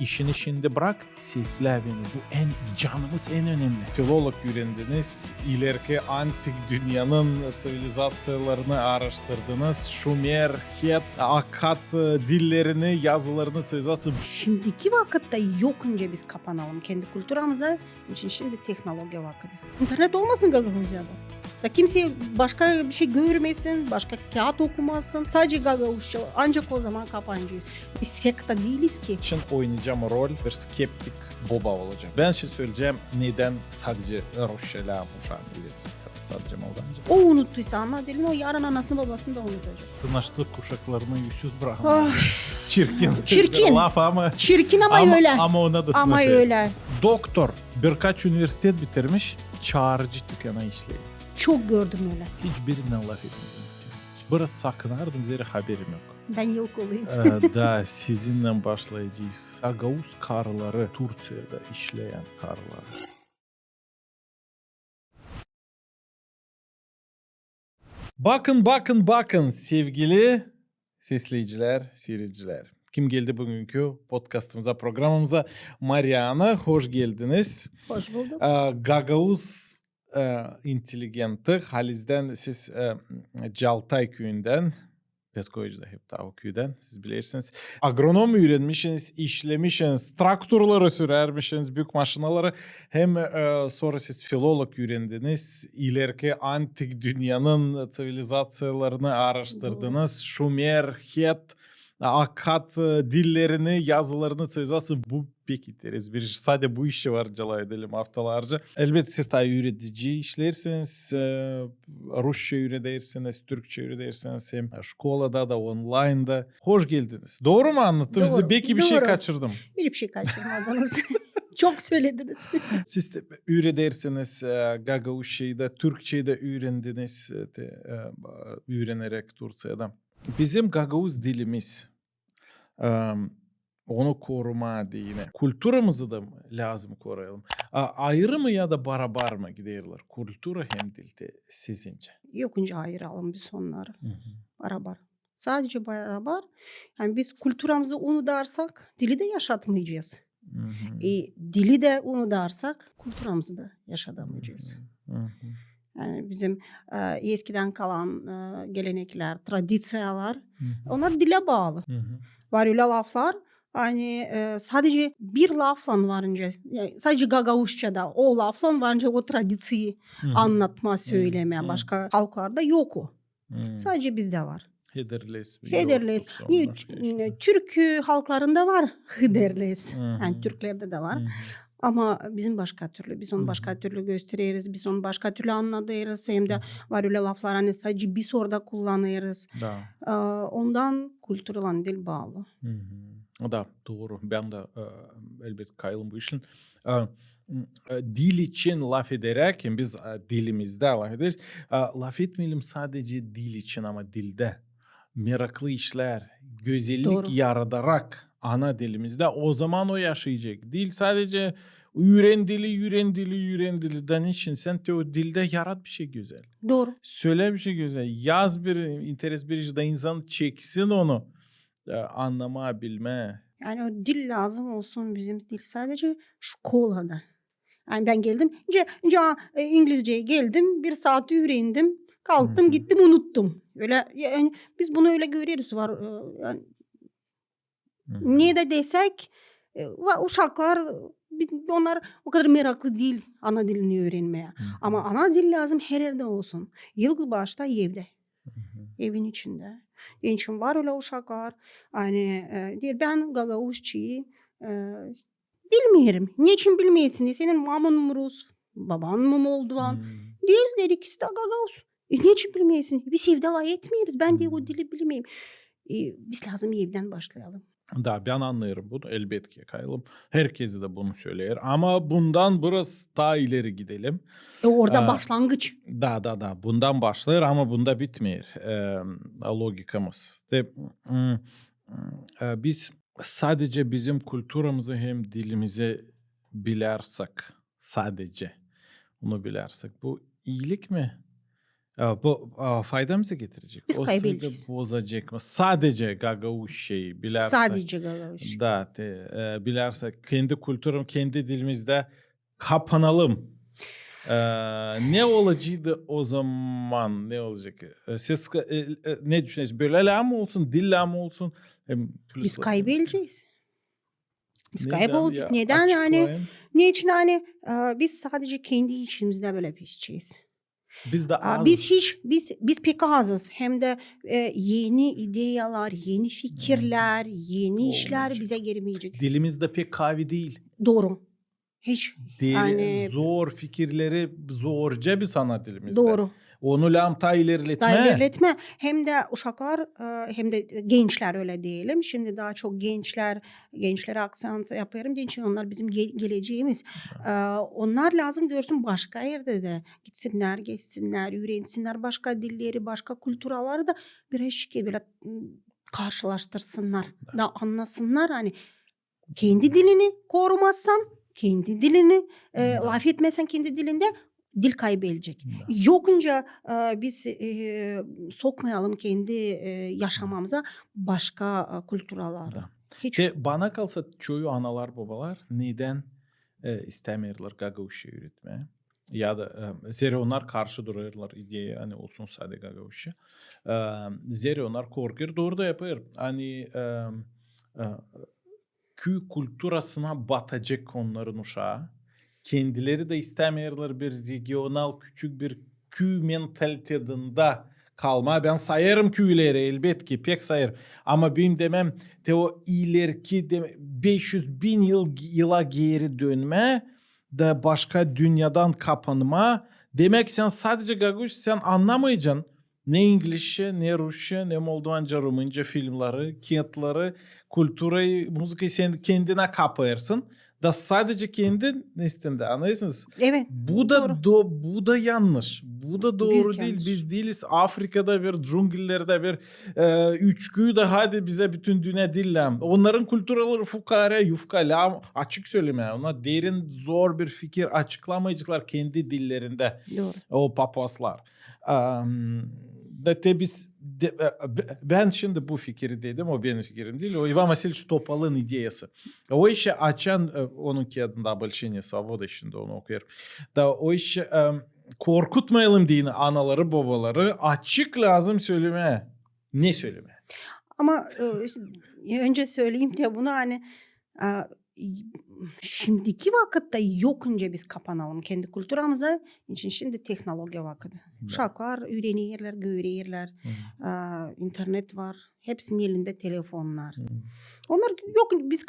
işini şimdi bırak, seslerini. Bu en canımız en önemli. Filolog öğrendiniz, ileriki antik dünyanın sivilizasyalarını araştırdınız. Şumer, Het, Akkad dillerini, yazılarını çözüyorsunuz. Şimdiki vakitte yok önce biz kapanalım kendi kültürümüze. için şimdi teknoloji vakti. İnternet olmasın Gagavuzya'da. Da kimse başka bir şey görmesin, başka kağıt okumasın. Sadece Gagavuzca, ancak o zaman kapanacağız. Biz sekta değiliz ki. için oynayacağım rol bir skeptik baba olacağım. Ben şey söyleyeceğim, neden sadece Rusçayla uşağın iletsin. Sadece Moldanca. O unuttuysa ana dilini, o yarın anasını babasını da unutacak. Sınıştık kuşaklarını yüzsüz bırakın. Ah. Çirkin. Laf ama. Çirkin ama öyle. Ama ona da Ama sınışı. öyle. Doktor birkaç üniversite bitirmiş, çağrıcı dükkana işleyin. Çok gördüm öyle. Hiçbirinden laf etmedim. Burası sakınardım, zira haberim yok. Ben yok olayım. Da sizinle başlayacağız. Gagavuz karıları, Türkiye'de işleyen karılar. Bakın sevgili seyirciler, seyirciler. Kim geldi bugünkü podcastımıza, programımıza? Mariana, hoş geldiniz. Hoş bulduk. Gagavuz inteligenti, Haliz'den siz Caltay köyünden, Petkoviç'de hep daha o köyden, siz bilirsiniz. Agronom öğrenmişsiniz, işlemişsiniz, traktörleri sürermişsiniz, büyük maşinaları. Hem sonra siz filolog öğrendiniz, ileriki antik dünyanın sivilizasyalarını araştırdınız. Şumer, Het, Akkad dillerini, yazılarını çözüyorsunuz. Bu peki deriz. Bir sadece bu işi var cala edelim haftalarca. Elbette siz daha öğretici işlersiniz. Rusça öğretirsiniz, Türkçe öğretirsiniz. Hem şkolada da online'da. Hoş geldiniz. Doğru mu anlattım? Doğru, Size belki bir şey doğru. kaçırdım. Bir şey kaçırmadınız. Çok söylediniz. Siz de öğretirsiniz. Gagavuzcayı da, Türkçeyi de öğrendiniz. Öğrenerek Türkiye'de. Bizim Gagavuz dilimiz, onu koruma değil. Kültürümüzü de lazım koruyalım. Ayrı mı ya da beraber mı giderler? Kültürü hem dilde sizince. Yok önce ayıralım biz onları. Beraber. Sadece beraber. Yani biz kültürümüzü unutarsak dili de yaşatmayacağız. Dili de unutarsak kültürümüzü de yaşatamayacağız. Yani bizim eskiden kalan gelenekler, tradisiyalar, onlar dile bağlı. Var öyle laflar. Hani sadece bir lafla varınca, yani sadece Gagavuzca'da o lafla varınca o tradisiyi anlatma, söyleme. Başka halklarda yok o. Sadece bizde var. Hederles. Türk halklarında var hederles. Yani Türklerde de var. Ama bizim başka türlü. Biz onu başka türlü gösteririz. Biz onu başka türlü anlatırız. Hem de var öyle laflar hani sadece biz orada kullanırız. Ondan kültürel dil bağlı. Da doğru. Ben de elbette kayılım bu işin. Dil için laf ederken biz dilimizde laf ederiz. Laf etmeyelim sadece dil için ama dilde. Meraklı işler, güzellik yaratarak ana dilimizde o zaman o yaşayacak. Dil sadece öğren dilden için sen de o dilde yarat bir şey güzel. Doğru. Söyle bir şey güzel. Yaz bir interes bir işte insan çeksin onu. Anlama, bilme. Yani o dil lazım olsun bizim dil sadece şkolada. Yani ben geldim, İngilizceye geldim, bir saat öğrendim, kalktım gittim unuttum. Öyle yani biz bunu öyle görüyoruz var. Yani, niye de desek uşaklar onlar o kadar meraklı değil ana dilini öğrenmeye. Ama ana dil lazım her yerde olsun. Yıl başta evde. Evin içinde. Gençim var öyle uşaklar. Hani diyor ben Gagavuzcayı bilmiyorum. Niçin bilmeyesin? Senin mamın mı Rus? Baban mı Moldovan? Değil dedi ikisi de Gagavuz. Niçin bilmeyesin? Biz evde alay etmeyiz. Ben de o dili bilmeyeyim. Biz lazım evden başlayalım. Da ben anlıyorum bunu elbette ki kayalım. Herkes de bunu söyler ama bundan biraz daha ileri gidelim. Orada başlangıç. Da bundan başlar ama bunda bitmiyor logikamız. Biz sadece bizim kültürümüzü hem dilimizi bilersek sadece onu bilersek bu iyilik mi? Bu faydamızı getirecek. Biz O sizi kaybedeceğiz. bozacak mı? Sadece Gagavuşça'yı bilersek, Sadece Gagavuş. bilersek kendi kültürüm, kendi dilimizde kapanalım. Ne olacaktı o zaman? Ne olacak? Siz ne düşünüyorsunuz? Böyle mi olsun, dille mi olsun? Biz kaybedeceğiz. Biz Neden kaybolacağız. ya? Neden yani? Açıklayın. Ne için hani biz sadece kendi içimizde böyle pişeceğiz. Biz de Biz pek azız. Hem de yeni ideyalar, yeni fikirler, yeni işler Olmayacak. bize girmeyecek. Dilimizde pek kavi değil. Doğru. Hiç yani Zor fikirleri zorca bir sanat dilimizde. doğru. Onu lamta ilerletme. Ilerletme. Hem de uşaklar hem de gençler öyle diyelim. Şimdi daha çok gençlere aksan yapıyorum. Genç onlar bizim geleceğimiz. Onlar lazım görsün başka yerde de gitsinler, geçsinler, öğrensinler başka dilleri, başka kültürleri de bir eşlik böyle karşılaştırsınlar. Da anlasınlar hani kendi dilini korumazsan, kendi dilini laf etmezsen kendi dilinde dil kaybedecek. Yokunca biz sokmayalım kendi yaşamamıza başka kültürleri. Hiç. Bana kalsa çoğu analar babalar neden istemiyorlar Gagavuş'u öğretmeye? Ya da zeri onlar karşı durarlar ideye hani olsun sadece Gagavuş'u. Zeri onlar korkuyor. Doğru da yapıyor. Hani köy kültürasına batacak onların uşağı. Kendileri de istemiyorlar bir regional küçük bir köy mentalitedinde kalma. Ben sayarım köyleri elbet ki pek sayarım. Ama benim demem de o ileriki 500 bin yıla geri dönme da başka dünyadan kapanma. Demek sen sadece Gagavuş sen anlamayacaksın. Ne İngilizce, ne Rusça, ne Moldovanca, Rumunca filmleri, kentleri, kültürü, müziği sen kendine kaparsın. Da sadece kendin istinde anlıyorsunuz. Evet. Bu da bu da yanlış. Bu da doğru Büyük değil. yanlış. Biz değiliz Afrika'da bir cungillerde bir üçgüyü de hadi bize bütün dünya dillem. Onların kültürleri fukara, yufka, lam açık söyleme. Onlar derin zor bir fikir açıklamayacaklar kendi dillerinde. Doğru. O papazlar. Ben şimdi bu fikri dedim, o benim fikrim değil. O Ivan Vasilievich Topal'ın ideyası. O işi açan, onun kağıdında Обольщение Свободы şimdi onu okuyorum. Da o işi korkutmayalım diye anaları babaları açık lazım söylemeye. Ne söylemeye? Ama önce söyleyeyim diye bunu hani şimdiki vakitte yokunca biz kapanalım kendi kültürümüze. için şimdi teknoloji vakti. Uşaklar öğrenirler, görürler. İnternet var. Hepsinin elinde telefonlar. Onlar yok biz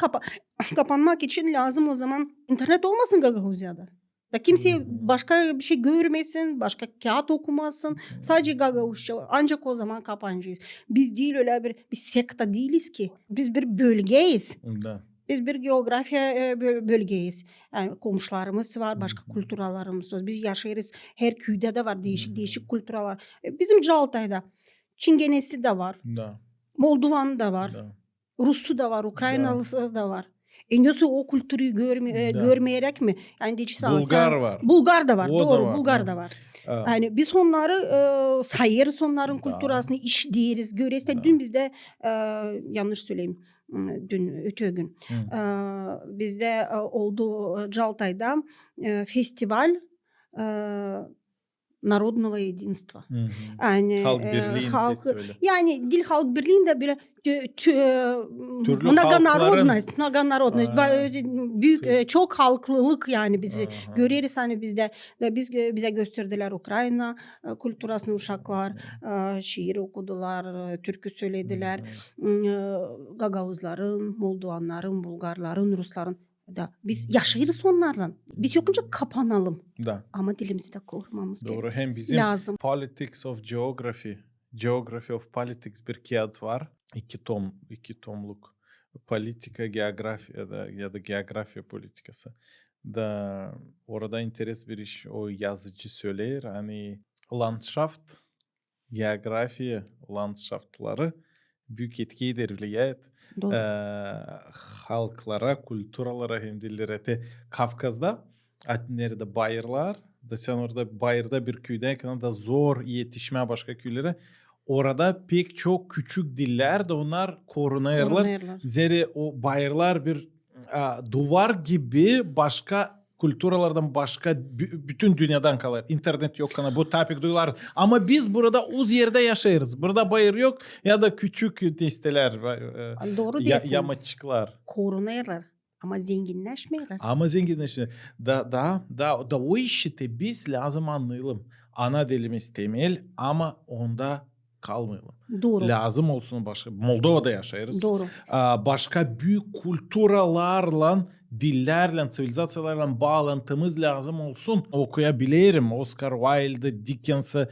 kapanmak için lazım o zaman internet olmasın Gagavuzya'da. Da kimse başka bir şey görmesin, başka kağıt okumasın. Sadece Gagavuzca. Ancak o zaman kapanacağız. Biz değil öyle bir sekta değiliz ki. Biz bir bölgeyiz. Da. Biz bir coğrafya bölgeyiz. Yani komşularımız var, başka kültürlerimiz var. Biz yaşarız. Her köyde de var değişik kültürler. Bizim Caltay'da Çingenesi de var. Da. Moldovan da var. Da. Rus'u da var, Ukraynalısı da var. Nasıl o kültürü görmeyerek mi? Yani Bulgar var. Bulgar da var. O da Doğru, var. Bulgar da var. Yani biz onları sayarız, onların kültürasını işleriz, görürüz. Dün bizde yanlış söyleyeyim. Dün öte gün bizde oldu Caltay'da festival Народного единства. Yani Halk Birliği'nin festivali. Yani dil halk birliğinde böyle Türlü многонародность büyük çok halklılık yani bizi görürüz hani bizde bize gösterdiler Ukrayna kültürasını uşaklar şiir okudular, türkü söylediler. Gagavuzların, Moldovanların, Bulgarların, Rusların da biz yaşayırız onlarla. Biz yokunca kapanalım. Da. Ama dilimizi de korumamız Doğru. gerekiyor. Hem bizim lazım. Politics of Geography, Geography of Politics bir kağıt var. 2 tomluk politika, geografya ya da geografya politikası. Da orada interes bir iş o yazıcı söyler. Hani landschaft, geografiya landşaftları büyük etki eder. Doğru. Halklara, külturalara hem dillere. Kafkas'da nerede bayırlar Da sen orada bayırda bir köydeyken da zor yetişme başka köylere. Orada pek çok küçük diller de onlar korunayırlar. Korunayırlar. Zeri o bayırlar bir duvar gibi başka külturalardan başka bütün dünyadan kalır. İnternet yok kana bu tapik duyular. Ama biz burada uz yerde yaşayırız. Burada bayır yok ya da küçük testeler, Doğru değilsiniz. yamaççıklar. Korunayırlar. Ama zenginleşmeyeler. Ama zenginleşme. Da o işi de biz lazım anlayalım. Ana dilimiz temel ama onda kalmayalım. Doğru. Lazım olsun başka. Moldova'da yaşayırız. Doğru. Başka büyük külturalarla, dillerle, sivilizasyonlarla bağlantımız lazım olsun. Okuyabilirim. Oscar Wilde'ı, Dickens'ı,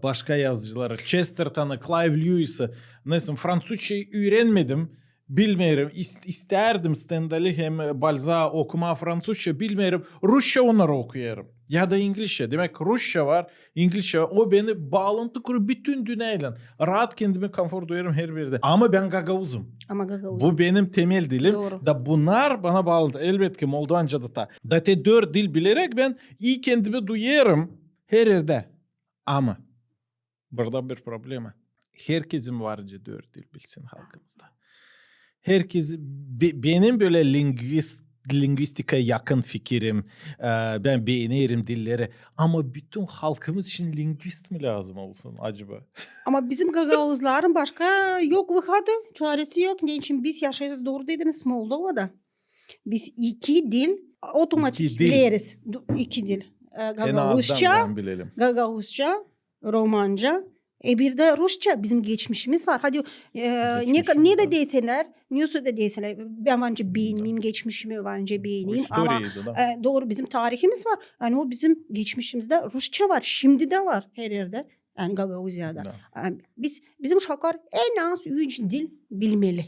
başka yazıcıları, Chesterton'ı, Clive Lewis'ı. Neyse Fransızca öğrenmedim. Bilmiyorum. İsterdim Stendhal'i hem Balzac'ı okuma Fransızca bilmiyorum. Rusça onları okuyarım. Ya da İngilizce. Demek Rusça var, İngilizce var. O beni bağlantı kuruyor bütün dünyayla. Rahat kendime konfor duyarım her birde. Ama ben Gagauz'um. Ama Gagauz. Bu benim temel dilim. Doğru. Da bunlar bana bağlı. Elbette ki Moldovanca'da da. Da te 4 dil bilerek ben iyi kendimi duyarım her yerde. Ama burada bir problem var. Herkesin varca 4 dil bilsin halkımızda. Herkes benim böyle lingüistikaya yakın fikrim. Ben beğenirim dilleri. Ama bütün halkımız için lingüist mi lazım olsun acaba? Ama bizim Gagauzların başka yok vıhadı. Çaresi yok. Ne için biz yaşarız doğru dediniz Moldova'da. Biz 2 dil otomatik İki dil. biliriz. 2 dil. En azından Gagauzca, ben bilelim. Gagauzca, Romanca. Bir de Rusça bizim geçmişimiz var. Hadi Geçmişimiz ne de var. deseler, news'u da deseler ben bence beğeneyim, geçmişimi bence beğeneyim. Ama Historiydi da. doğru bizim tarihimiz var. Yani o bizim geçmişimizde Rusça var. Şimdi de var her yerde. Yani Gagauzya'da. Da. Yani bizim uşaklar en az 3 dil bilmeli.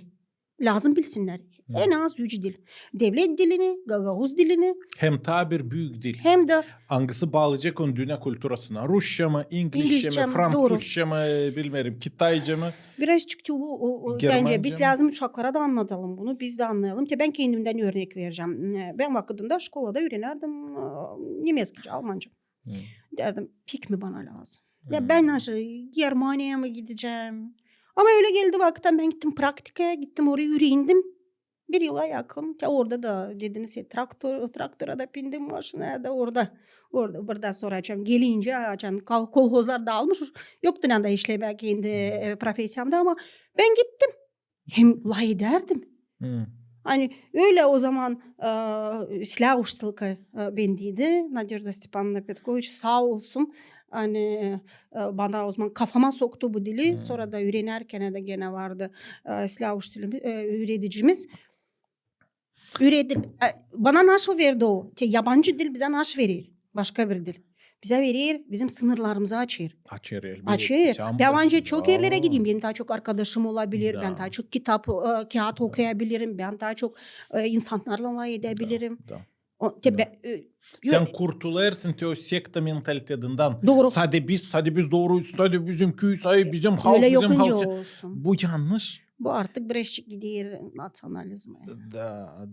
Lazım bilsinler. En az 3 dil. Devlet dilini, Gagauz dilini Hem tabir büyük dil. hem de Hangisi bağlayacak onu dünya kültürasına? Rusça mı, İngilizce İngilizce mi, mi? Fransızca mı, bilmiyorum, Kitayca mı? birazcık bence Germanca biz mı? lazım uşaklara da anlatalım bunu. Biz de anlayalım ki ben kendimden örnek vereceğim. Ben vakitinde şkolada öğrenirdim Nemeskice, Almanca. Derdim pek mi bana lazım? Ya ben nasıl Germanya'ya mı gideceğim? Ama öyle geldi vakitten ben gittim praktikaya gittim oraya öğrendim. 1 yıla yakın. Ya orada da dediniz ya traktora da bindim maşına da orada buradan sonra açacağım. Gelince açan kolhozlar dağılmış. Yoktu da işleme kendi profesyonda ama ben gittim. Hem lay derdim. Hani öyle o zaman silah uçtılıkı bendiydi. Nadежда Stepanovna Petkoviç sağ olsun. Hani bana o zaman kafama soktu bu dili. Sonra da öğrenirken de gene vardı silah uçtılığı öğreticimiz. Bana nasıl verdi o? Yabancı dil bize nasıl verir? Başka bir dil. Bize verir, bizim sınırlarımızı açır. Açır. Ben bence çok yerlere gideyim. Benim daha çok arkadaşım olabilir. Ben daha çok kağıt okuyabilirim. Ben daha çok insanlarla olay edebilirim. Sen kurtularsın o sekta mentalitetinden. Doğru. Sadece biz doğruyuz. Sadece bizim köy, sadece bizim halk, Öyle bizim yokunca halk. olsun. Bu yanlış. Bu artık birazcık gidiyor nasyonalizme.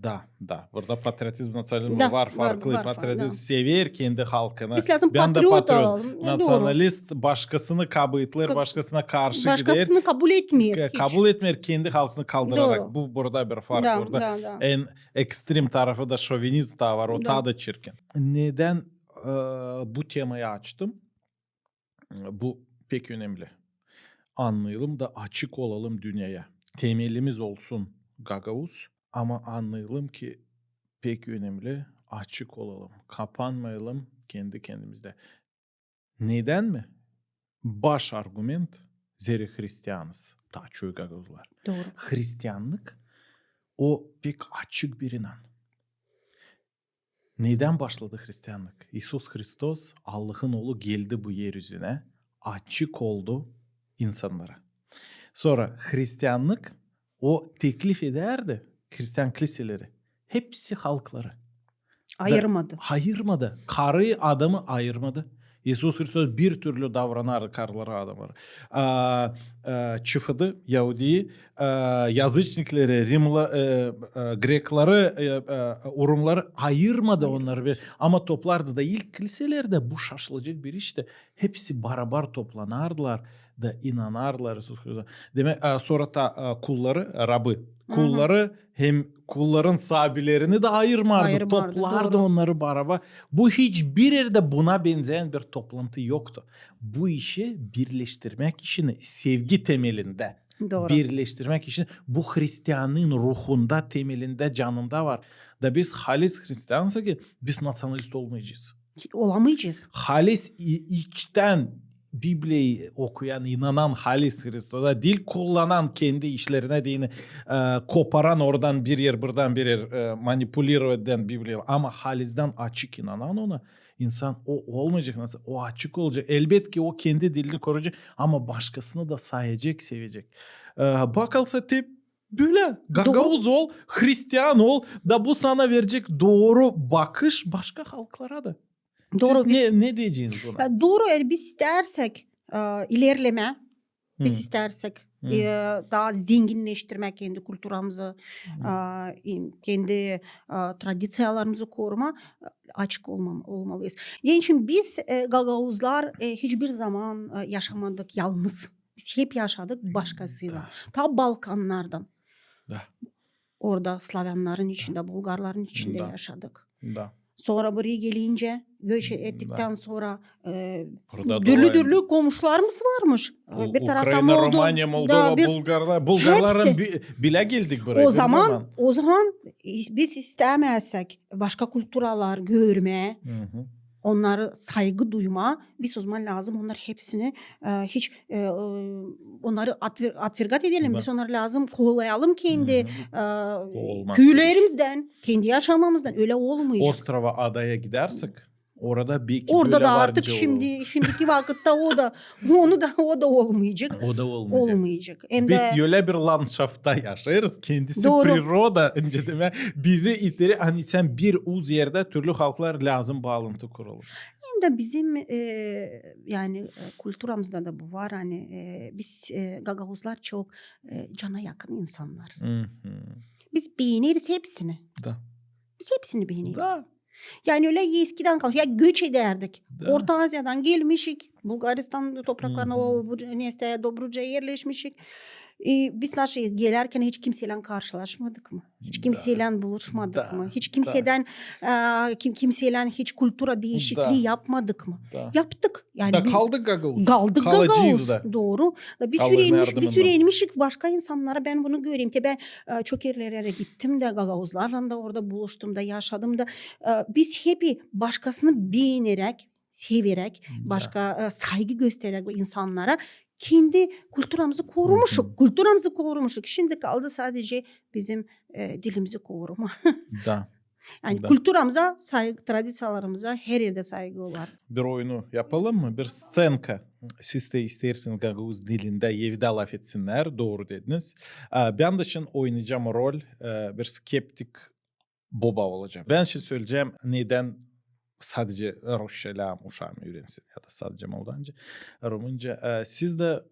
Da. Burada patriotizm, nasyonalizm Da, var farklı. var, Patriotizm da. sever kendi halkını. Biz lazım Ben de patriot olalım. Doğru. Nasyonalist başkasını kabul etler, başkasına karşı gider. Başkasını kabul etmiyor. Kabul etmiyor kendi halkını kaldırarak. Doğru. Bu burada bir fark Da, orada. da. En ekstrem tarafı da şovinizm da var. O daha da çirkin. Neden bu temayı açtım? Bu pek önemli. Anlayalım da açık olalım dünyaya. Temelimiz olsun Gagauz ama anlayalım ki pek önemli açık olalım. Kapanmayalım kendi kendimizde. Neden mi? Baş argüment zeri Hristiyanız. Daha çok Gagauzlar. Doğru. Hristiyanlık o pek açık bir inan. Neden başladı Hristiyanlık? İsus Hristos Allah'ın oğlu geldi bu yeryüzüne. Açık oldu insanlara. Sonra Hristiyanlık o teklif ederdi Hristiyan kiliseleri. Hepsi halkları. Ayırmadı. Ayırmadı. Karı adamı ayırmadı. Иисус Христос bir türlü davranardı karları adamları. Çıfıdı Yahudi, yazıçnikleri, Grekleri, Urumları ayırmadı onları. Ama toplardı da ilk kiliselerde bu şaşılacak bir işte. Hepsi beraber toplanardılar da inanarlar İisus Hristosa. Demek sonra da kulları, Rabı. Kulları hem kulların sahibilerini de ayırmardı. Toplardı doğru. onları beraber. Bu hiçbir yerde buna benzeyen bir toplantı yoktu. Bu işi birleştirmek işini sevgi temelinde. Doğru. Birleştirmek için bu Hristiyanın ruhunda, temelinde, canında var. Da biz halis Hristiyansa ki biz nasyonalist olmayacağız. Olamayacağız. Halis içten Biblia'yı okuyan, inanan halis Hristo'da dil kullanan, kendi işlerine dini koparan, oradan bir yer buradan bir yer manipüler eden Biblia, ama halisden açık inanan ona insan o olmayacak, nasıl o açık olacak. Elbet ki o kendi dilini koruyacak ama başkasını da sayacak, sevecek. Bakılsa tip böyle Gagavuz ol, Hristiyan ol da bu sana verecek doğru bakış başka halklara da. Doğru. Siz ne diyeceksiniz buna? Doğru, yani biz istersek ilerleme, biz istersek daha zenginleştirmek kendi kültürümüzü, kendi tradisiyalarımızı koruma, açık olmalıyız. Yani şimdi biz Gagavuzlar hiçbir zaman yaşamadık yalnız. Biz hep yaşadık başkasıyla. Ta Balkanlardan. Da. Orada Slavyanların içinde, Bulgarların içinde yaşadık. Da. Sonra buraya gelince göç ettikten sonra türlü komşularımız varmış. Bir taraftan Ukrayna, Romanya, Moldova, Bulgarların bile geldik buraya. O zaman biz istemezsek başka kültürler görme, onları saygı duyma, biz o zaman lazım onlar hepsini hiç onları atfirgat edelim. Biz onları lazım kollayalım kendi köylerimizden, kendi yaşamamızdan. Öyle olmayacak. Ostrava adaya gidersek orada bir orada da artık şimdiki vakitte o da olmayacak. O da olmayacak. Biz öyle bir landşaftta yaşarız. Kendisi priroda önce deme bizi itiri, hani sen bir uz yerde türlü halklar lazım bağlantı kuralım. Hem de bizim yani kültürümüzde de bu var, hani biz Gagavuzlar çok cana yakın insanlar. Biz beğeniriz hepsini. Da. Biz hepsini beğeniriz. Da. Yani öyle eskiden kalmış. Ya göç ederdik. Da. Orta Asya'dan gelmişik. Bulgaristan topraklarına Dobruca'ya yerleşmişik. Biz nasıl gelirken hiç kimseyle karşılaşmadık mı? Hiç kimseyle buluşmadık mı? Hiç kimseden kimseyle hiç kültüra değişikliği yapmadık mı? Yaptık. Yani da kaldık Gagavuz. Kaldık Gagavuz. Doğru. Bir süre inmişik başka insanlara, ben bunu göreyim ki ben çok yerlere de gittim de Gagavuzlarla da orada buluştum da yaşadım da biz hep başkasını beğenerek, severek, başka saygı göstererek insanlara kendi kültürümüzü korumuşuk. Şimdi kaldı sadece bizim dilimizi koruma. Da. Yani kültürümüze, tradisiyalarımıza her yerde saygı var. Bir oyunu yapalım mı? Bir scenka. Siz de isterseniz Gagavuz dilinde Yevda laf etsinler. Doğru dediniz. Ben de şimdi oynayacağım rol bir skeptik baba olacağım. Ben şey söyleyeceğim, neden sadece Rusçayla uşağım öğrensin ya da sadece Moldavca, Rumunca. Siz de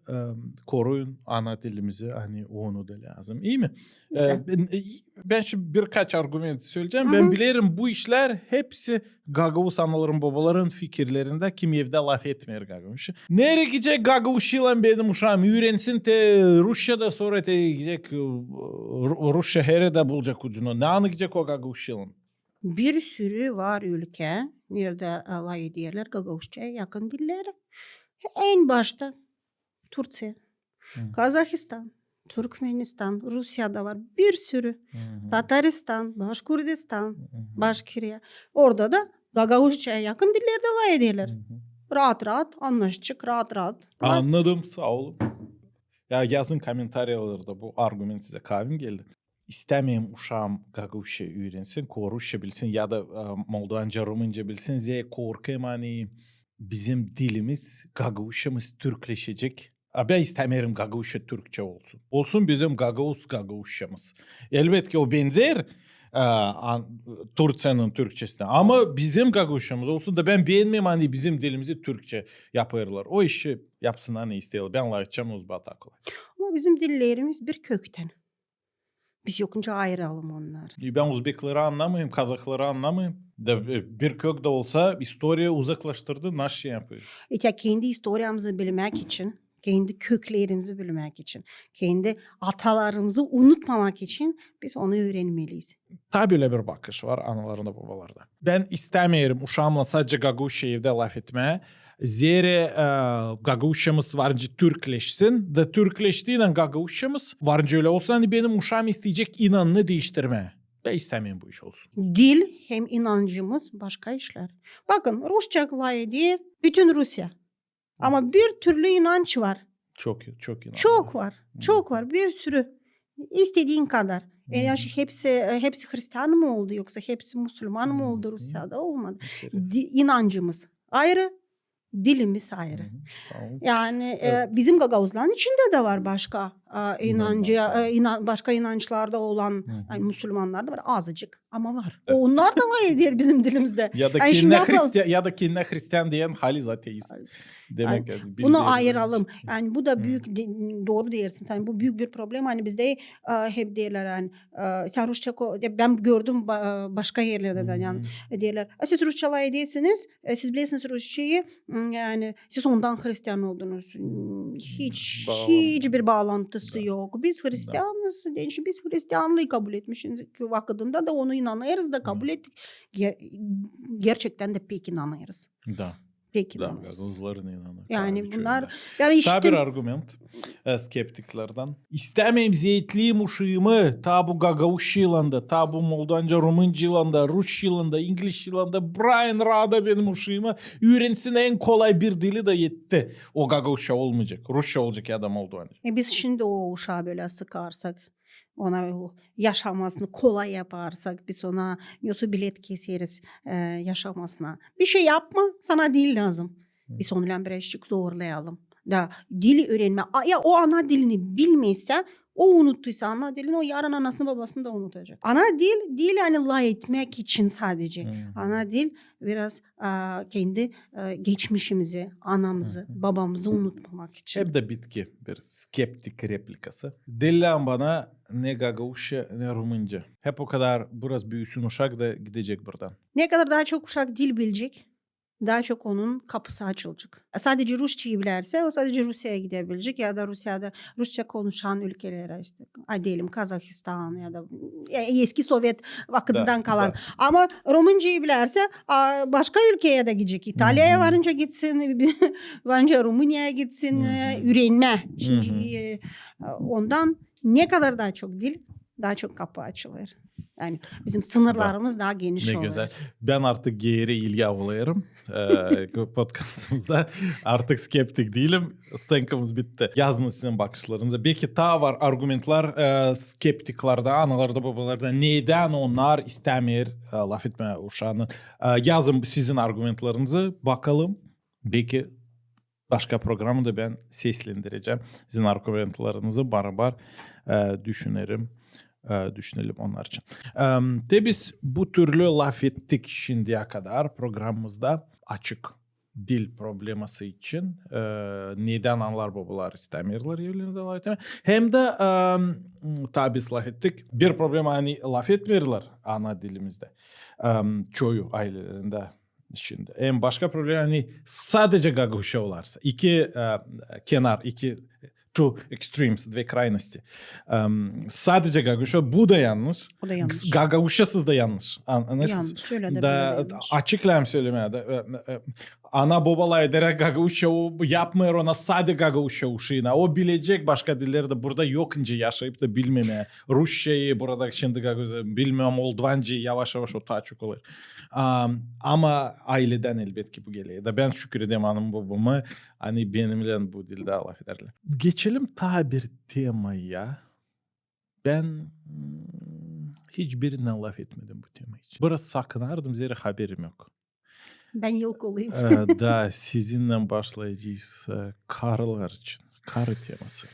koruyun ana dilimizi, hani onu da lazım. İyi mi? Ben şimdi birkaç argüman söyleyeceğim. Ben bilirim bu işler hepsi Gagavuz anaların babaların fikirlerinde, kim evde laf etmiyor Gagavuz. Nereye gidecek Gagavuz'la benim uşağım öğrensin de Rusça'da sonra de gidecek Rusça herede bulacak ucunu. Ne anı gidecek o Gagavuz'la? Bir sürü var ülke. Nerede alay ediyorlar Gagavuzça'ya yakın dilleri. En başta Türkiye, Kazakistan, Türkmenistan, Rusya'da var bir sürü. Tataristan, Başkurdistan, Başkiriye. Orada da Gagavuzça'ya yakın dillerde alay ediyorlar. Rahat anlaştık, rahat. Anladım, sağ olun. Ya yazın komentaryalarda bu argüman size kavim geldi. İstemeyim uşağım Gagavuzca öğrensin, Rusça bilsin ya da Moldovanca, Rumunca bilsin. Ziye korkayım hani bizim dilimiz, Gagavuzcamız Türkleşecek. Ben istemiyorum Gagavuzca Türkçe olsun. Olsun bizim Gagavuzcamız. Elbette ki o benzer. Tursiyanın Türkçesine. Ama bizim Gagauşamız olsun da ben beğenmem hani bizim dilimizi Türkçe yapıyorlar. O işi yapsınlar ne istiyorlar. Ben layıkçam uzbata kolay. Ama bizim dillerimiz bir kökten. Biz yokunca ayıralım onları. Ben Uzbekleri anlamayayım, Kazakları anlamayayım. Bir kök de olsa historiya uzaklaştırdı, nasıl şey yapıyor? Ya kendi historiamızı bilmek için, kendi köklerimizi bilmek için, kendi atalarımızı unutmamak için biz onu öğrenmeliyiz. Tabii öyle bir bakış var analarında babalarda. Ben istemiyorum uşağımla sadece Gagauşya laf etmeye. Zira Gagauşyamız varınca Türkleşsin. Da Türkleştiğiyle Gagauşyamız varınca öyle olsa hani benim uşağım isteyecek inanını değiştirmeye. Ben istemiyorum bu iş olsun. Dil hem inancımız başka işler. Bakın Rusça kolay değil, bütün Rusya. Ama bir türlü inanç var. Çok inanıyorum. Çok var. Çok var. Bir sürü. İstediğin kadar. Yani hepsi Hristiyan mı oldu yoksa hepsi Müslüman mı oldu Rusya'da? Olmadı. İnancımız ayrı, dilimiz ayrı. Yani bizim Gagavuzların içinde de var başka başka inançlarda olan yani Müslümanlar da var azıcık ama var. Onlar da var diğer bizim dilimizde. Ya da Yani kendine Hristiyan diyen haliz ateist. Demek yani bunu ayıralım. Yani bu da büyük doğru diyorsun. Sen bu büyük bir problem. Hani bizde hep diyorlar yani sen Rusça ben gördüm başka yerlerde de yani diyorlar. Siz Rusçalayı değilsiniz. Siz bilirsiniz Rusçayı. Yani siz ondan Hristiyan oldunuz. Hiçbir bağlantısı yok. Biz Hristiyanız. Biz Hristiyanlığı kabul etmişiz vakitinde de onu inanıyoruz da kabul ettik. Gerçekten de pek inanıyoruz. Da. Peki. Gagavuzlarına inanır. Yani bunlar yani işte bir argument skeptiklerden. İstemeyim zeytliyim uşağımı ta bu Gagavuş yılında, ta bu Moldanca, Rumunca yılında, Rus yılında, İngiliz yılında Brian Rada benim uşağımı öğrensin en kolay bir dili de yetti. O Gagavuşa olmayacak. Rusça olacak adam oldu. Biz şimdi o uşağı böyle sıkarsak ona yaşamasını kolay yaparsak biz ona yosu bilet keseriz yaşamasına. Bir şey yapma sana dil lazım. Biz onunla birazcık zorlayalım. Da dili öğrenme. Ya o ana dilini bilmezse o unuttuysa ana dilini o yarın anasını babasını da unutacak. Ana dil yani lay etmek için sadece. Ana dil biraz kendi geçmişimizi, anamızı, babamızı unutmamak için. Hep de bitki bir skeptik replikası. Dillen bana ne Gagavuşça ne Rumunca. Hep o kadar biraz büyüsün uşak da gidecek buradan. Ne kadar daha çok uşak dil bilecek, daha çok onun kapısı açılacak. Sadece Rusçayı bilirse o sadece Rusya'ya gidebilecek ya da Rusya'da Rusça konuşan ülkelere işte diyelim Kazakistan ya da eski Sovyet vaktinden kalan. Ama Rumencayı bilirse başka ülkeye de gidecek. İtalya'ya varınca gitsin, varınca Rumanya'ya gitsin, öğrenme. Şimdi ondan ne kadar daha çok dil, daha çok kapı açılır. Yani bizim sınırlarımız daha geniş oluyor. Ne güzel. Ben artık geri ilgi avlayarım podcastımızda. Artık skeptik değilim. Stenkamız bitti. Yazın sizin bakışlarınıza. Belki daha var argumentlar skeptiklarda, analarda, babalarda. Neden onlar istemiyor laf etme uşağının. Yazın sizin argumentlarınızı bakalım. Belki başka programı da ben seslendireceğim. Sizin argumentlarınızı barabar düşünelim onlar için. De biz bu türlü laf ettik şimdiye kadar programımızda açık dil probleması için neden analar babalar istemiyorlar evlerinde laf etmeyi. Hem de tabi biz laf ettik. Bir problem hani laf etmiyorlar ana dilimizde. Çoğu ailelerinde. Şimdi en başka problem hani sadece Gagavuşa olarsa. İki two extremes, dve krajnosti. Sadece Gagavuşa bu da yanlış. O da yanlış. Gagavuşasız da yanlış. Yanlış. Şöyle de yanlış. Açıklayayım söylemeye de. Ana babalar ederek Gagavuşa yapmıyor ona sadece Gagavuşa uşağına. O bilecek başka dilleri de burada yokunca yaşayıp da bilmemeye. Rusçayı burada şimdi Gagavuşa bilmem Moldvancayı yavaş yavaş o açık olur. Ama aileden elbet ki bu geliyor. Da ben şükür edeyim anam babamı hani benimle bu dilde laf ederler. Geçelim ta bir temaya. Ben hiçbirine laf etmedim bu tema için. Biraz sakınardım zira haberim yok. Ben yok olayım. Da sizinle başlayacağız karılar için. Karı teması.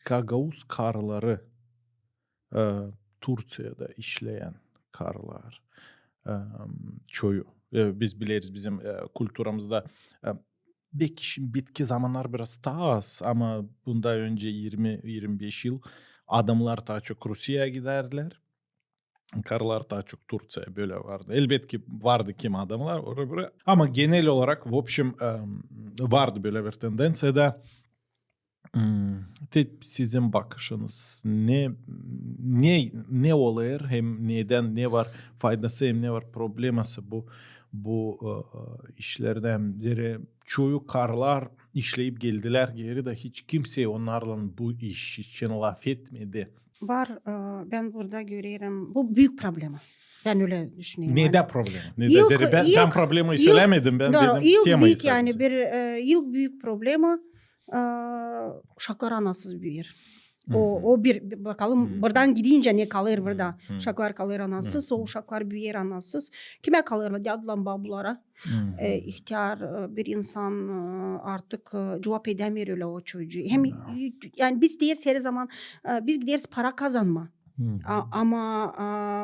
Gagavuz karıları Turkiyada işleyen karlar çoyu. Biz biliriz bizim kültürümüzde belki bitki zamanlar biraz daha az ama bundan önce 20-25 yıl adamlar daha çok Rusya'ya giderler. Karlar daha çok Turciya böyle vardı. Elbette vardı kim adamlar oraya buraya. Ama genel olarak в общем vardı böyle bir tendensiya da sizin bakışınız ne oluyor hem neden ne var faydası hem ne var probleması bu işlerden biri çoğu karlar işleyip geldiler geri de hiç kimse onlarla bu iş için laf etmedi. Var, ben burada görüyorum. Bu büyük problem. Ben öyle düşünüyorum. Yani. Neden problem? Neden? İlk, Ben ilk, problemi ilk, söylemedim. Ben doğru, dedim ilk temayı büyük sadece. yani bir ilk büyük problemi uşaklar anasız büyür. O bir bakalım buradan gidince ne kalır burada? Uşaklar kalır anasız, o uşaklar büyür anasız. Kime kalır? Dadılan babulara. İhtiyar bir insan artık cevap edemiyor öyle o çocuğu. Hem yani biz deriz her zaman biz deriz para kazanma. Ama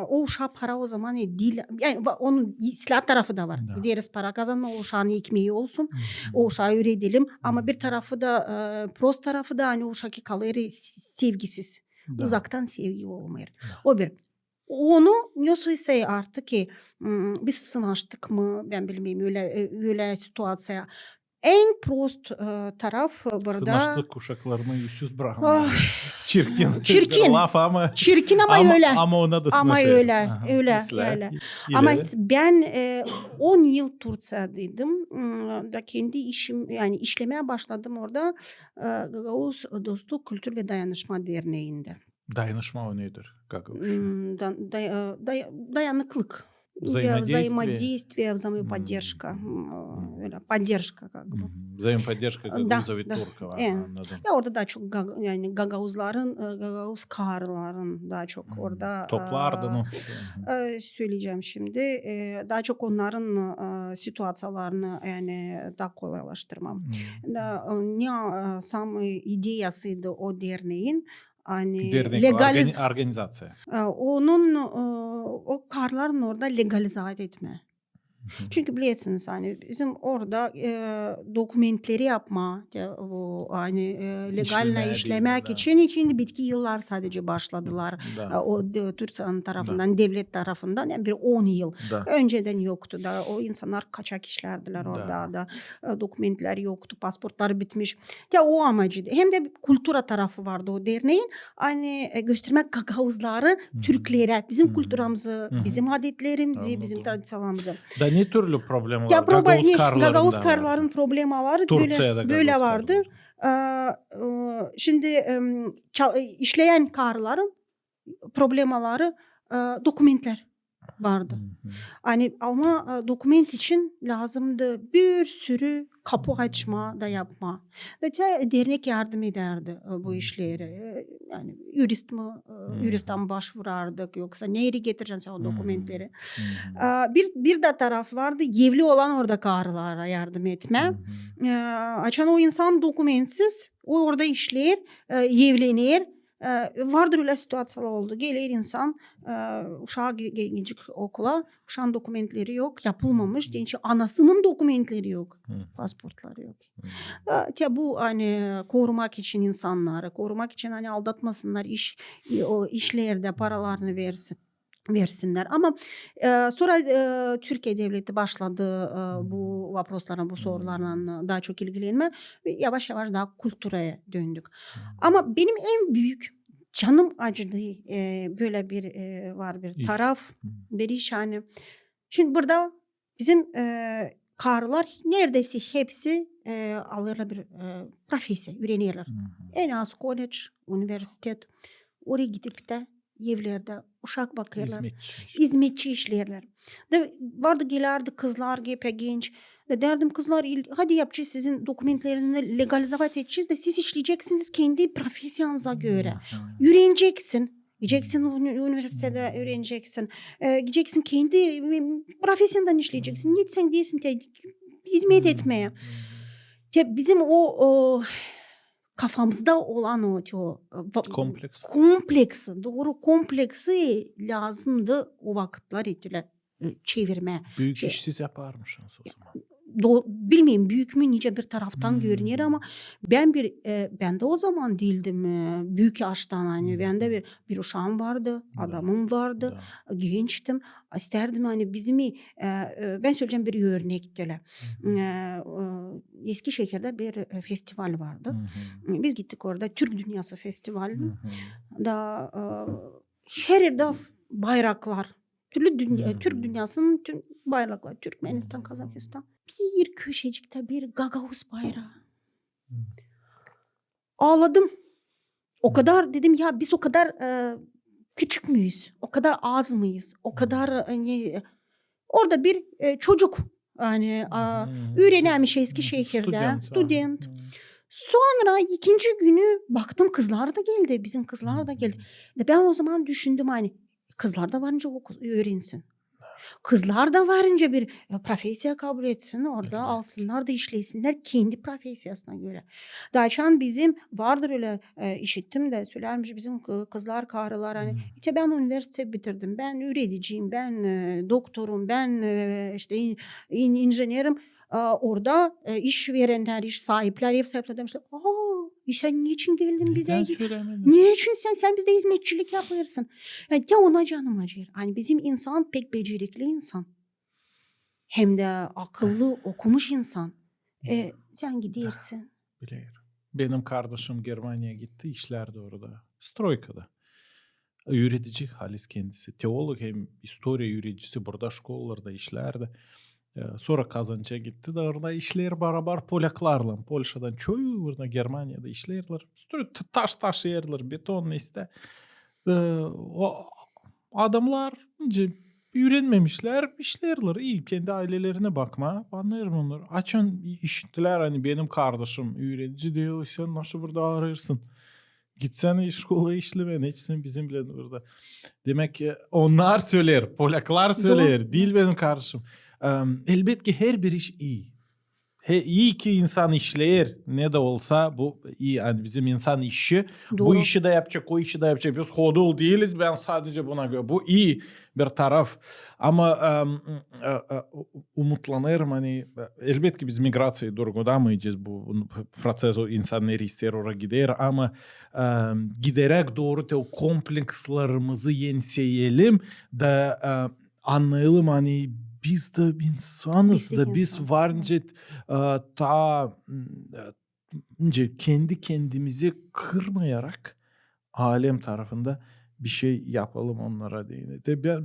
o uşağı para o zaman değil. Yani onun silah tarafı da var. Deriz para kazanma, o uşağın ekmeği olsun. O uşağı öğretelim. Ama bir tarafı da prost tarafı da hani uşak kalır sevgisiz. Uzaktan sevgi olmuyor. O bir. Onu Yosuysa artık ki biz sınaştık mı ben bilmiyorum öyle situasya. En prost taraf burada. Sınaştık kuşaklarını yüzsüz bırakma. Çirkin. Çirkin. Laf ama. Çirkin ama öyle. Ama ona da ama sınaşıyoruz. öyle. Ama ben 10 yıl Turciya'daydım. Da kendi işim yani işlemeye başladım orada. Gagavuz Dostluk Kültür ve Dayanışma Derneği'nde. Dayanışma o nedir? Gagavuz. Dayanıklık. Взаимодействие, взаимоподдержка. Поддержка как бы. Взаимоподдержка Gagavuz ve Turkova. Anladım. Ya orada daha çok yani Gagavuz karların daha çok orada. Toplardınız. Söyleyeceğim şimdi. Daha çok onların situasyalarını yani daha kolaylaştırmam. Ne sam ideyasıydı o derneğin. Hani Dernek, organizasyon. Onun o karların orada legalize etme. Çünkü biliyorsunuz hani bizim orada dokumentleri yapma o hani legaline işlemek için şimdi bitki yıllar sadece başladılar. O Türkiye tarafından devlet tarafından yani bir 10 yıl önceden yoktu da o insanlar kaçak işlerdiler orada da dokumentler yoktu, pasportlar bitmiş. Ya o amacıydı. Hem de kültüra tarafı vardı o derneğin. Hani göstermek Gagavuzları Türklere, bizim kültürümüzü, bizim adetlerimizi, bizim tradisyonlarımızı. Ne türlü problem var? Gagavuz karların problemi vardı. Böyle vardı. Şimdi işleyen karların problemaları dokumentler vardı. Hani ama dokument için lazımdı bir sürü kapı açma da yapma. Ve dernek yardım ederdi bu işlere. Yani juristten başvurardık yoksa neyri getireceksin o dokumentleri. Bir de taraf vardı evli olan orada karılara yardım etme. Açan o insan dokumentsiz o orada işler, evlenir. Vardır öyle situasyalar oldu. Gelir insan uşağı gelecek okula. Uşağın dokumentleri yok. Yapılmamış. Genç anasının dokumentleri yok. Pasportları yok. Bu hani korumak için insanları, korumak için hani aldatmasınlar o işlerde paralarını versinler. Ama sonra Türkiye devleti başladı bu vaproslarla, bu sorularla daha çok ilgilenme ve yavaş yavaş daha kültüre döndük. Ama benim en büyük canım acıdı böyle bir var bir taraf, bir iş hani. Şimdi burada bizim karılar neredeyse hepsi alırlar bir profesya, öğrenirler. En az kolej, üniversitet, oraya gidip de evlerde uşak bakıyorlar. Hizmetçi işlerler. Vardı gelerdi kızlar genç. Derdim kızlar hadi yapacağız sizin dokumentlerinizi legalize edeceğiz de siz işleyeceksiniz kendi profesyonunuza göre. Öğreneceksin. Gideceksin üniversitede öğreneceksin. Gideceksin kendi profesyondan işleyeceksin. Sen değilsin hizmet etmeye. Bizim o kafamızda olan o Kompleks. kompleksi, doğru kompleksi lazımdı o vakitler itile çevirmeye. Büyük Şey, iş siz yaparmışsınız o zaman. bilmiyorum büyük mü nice bir taraftan görünüyor ama Hmm. ben de o zaman değildim büyük yaştan hani ben de bir uşağım vardı, Da, adamım vardı, da. gençtim. İsterdim hani bizim ben söyleyeceğim bir örnek öyle. Eskişehir'de bir festival vardı. Biz gittik orada Türk Dünyası Festivali da her yerde bayraklar. Türk dünyasının tüm bayraklar. Türkmenistan, Kazakistan. Bir köşecikte bir Gagavuz bayrağı. Ağladım. O kadar dedim ya biz o kadar küçük müyüz? O kadar az mıyız? O kadar hani orada bir çocuk yani öğrenmiş Eskişehir'de student. Sonra ikinci günü baktım kızlar da geldi. Bizim kızlar da geldi. Ben o zaman düşündüm hani kızlar da varınca öğrensin. Kızlar da varınca bir profesya kabul etsin. Orada Evet. alsınlar da işlesinler kendi profesyasına göre. Daçan bizim vardır öyle işittim de söylermiş bizim kızlar karılar hani işte ben üniversite bitirdim. Ben öğreticiyim. Ben doktorum. Ben işte injinerim. Orada işverenler, iş sahipler, ev sahipleri demişler. Sen niçin geldin bize? Neden söylemedin? Niçin sen bizde hizmetçilik yapıyorsun? Yani ya ona canım acır. Hani bizim insan pek becerikli insan. Hem de akıllı okumuş insan. Sen gidersin. Biliyorum. Benim kardeşim Germanya'ya gitti. İşlerdi orada. Stroyka'da. Öğretici Halis kendisi. Teolog hem historia öğreticisi burada şkollarda işlerdi. Sonra kazança gitti de orada işler beraber Polaklarla. Polşa'dan çoğu orada Germanya'da işlerler. Taş taşıyırlar beton işte. O adamlar öğrenmemişler işlerler. İyi kendi ailelerine bakma. Anlarım onları. Açın işittiler hani benim kardeşim öğretici diyor. Sen nasıl burada arıyorsun? Gitsene şkola işleme ne içsin bizimle burada. Demek ki onlar söyler. Polaklar söyler. Değil benim kardeşim. Elbette ki her bir iş iyi. İyi ki insan işler ne de olsa bu iyi yani bizim insan işi. Doğru. Bu işi de yapacak o işi de yapacak. Biz hodul değiliz ben sadece buna göre. Bu iyi bir taraf. Ama umutlanırım hani elbette ki biz migrasyayı durgulamayacağız. Bu proces o insanlar ister oraya gider ama giderek doğru o komplekslarımızı yenseyelim da anlayalım hani biz de insanız da biz varınca ta kendi kendimizi kırmayarak alem tarafında bir şey yapalım onlara diye.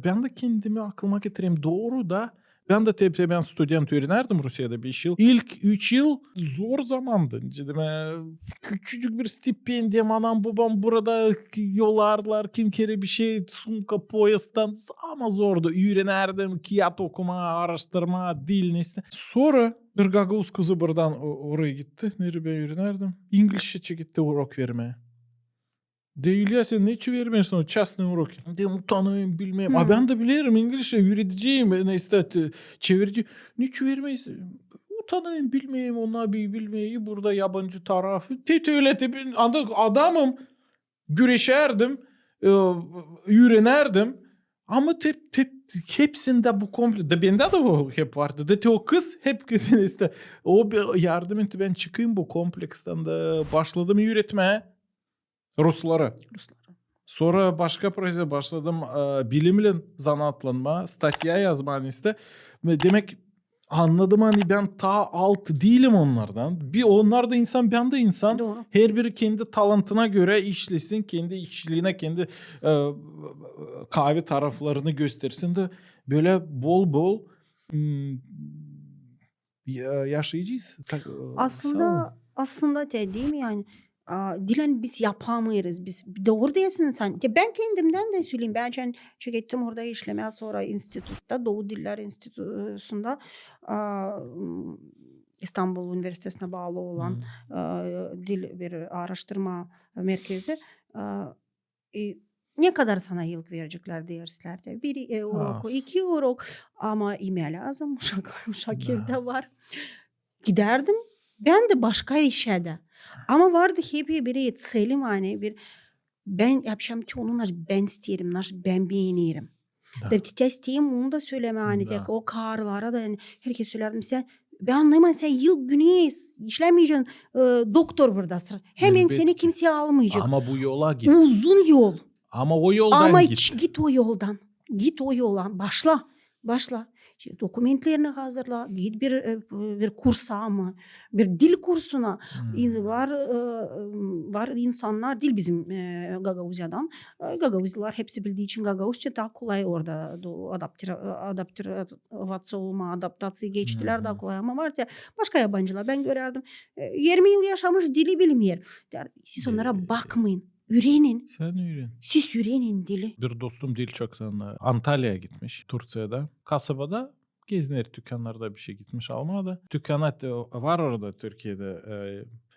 Ben de kendimi aklıma getireyim. Doğru da ben de ben student öğrenirdim Rusya'da 5 yıl. İlk 3 yıl zor zamandı. Küçücük bir stipendiyem anam babam burada yollarlar kim kere bir şey sumka poyastan ama zordu. Öğrenirdim kağıt okuma, araştırma, dil neyse. Sonra bir Gagavuz kızı buradan oraya gitti. Nereye ben öğrenirdim? İngilizce gitti urok vermeye. Değil ya sen ne için vermiyorsun o частный урок? De utanayım bilmem. Ben de bilirim İngilizce öğreticiyim. Neyse çevirici. Niçin vermeyiz? Utanayım bilmeyeyim ona bir bilmeyi burada yabancı tarafı. Öyle ben adamım. Güreşerdim. Öğrenerdim. Ama hepsinde bu komple. De bende de o hep vardı. De o kız hep kızın işte. O yardım etti ben çıkayım bu kompleksten de başladım öğretmeye. Ruslara. Sonra başka proje başladım. Bilimle zanaatlanma, statya yazma işte. Demek anladım hani ben ta alt değilim onlardan. Onlar da insan, ben de insan. Doğru. Her biri kendi talantına göre işlesin, kendi işçiliğine, kendi kahve taraflarını göstersin de böyle bol bol yaşayacağız. Aslında değil mi yani Dilan biz yapamayız. Biz doğru değilsin sen. Ya ben kendimden de söyleyeyim. Ben gittim orada işlemeye sonra enstitütte Doğu Diller Enstitüsü'nde İstanbul Üniversitesi'ne bağlı olan dil bir araştırma merkezi. Ne kadar sana yıl verecekler derslerde? 1 euro, 2 euro ama email lazım. Uşak evde var. Giderdim. Ben de başka işe de. Ama vardı hep bir selim hani bir ben yapacağım ki onunla ben isterim, ben beğenirim. Да, Da testiyim onu da söyleme hani de да. o karılara da yani herkes söylerdim sen ben anlamam sen yıl günü işlemeyeceksin doktor buradasın. Hemen seni Elbette. kimse almayacak. Ama bu yola git. Uzun yol. Ama o yoldan Ama git. git o yoldan. Git o yoldan. Başla. İşte dokumentlerini hazırla. Git bir kursa mı? Bir dil kursuna. Var var insanlar dil bizim Gagauzyadan. Gagauzlular hepsi bildiği için Gagauzca daha kolay orada adaptasyon geçtiler daha kolay ama var ya başka yabancılar ben görürdüm 20 yıl yaşamış dili bilmiyor. Siz onlara bakmayın. Öğrenin. Sen öğren. Siz öğrenin dili. Bir dostum dil çoktan Antalya'ya gitmiş. Turciya'da. Kasabada gezinir dükkanlarda bir şey gitmiş almaya. Dükkana var orada Türkiye'de.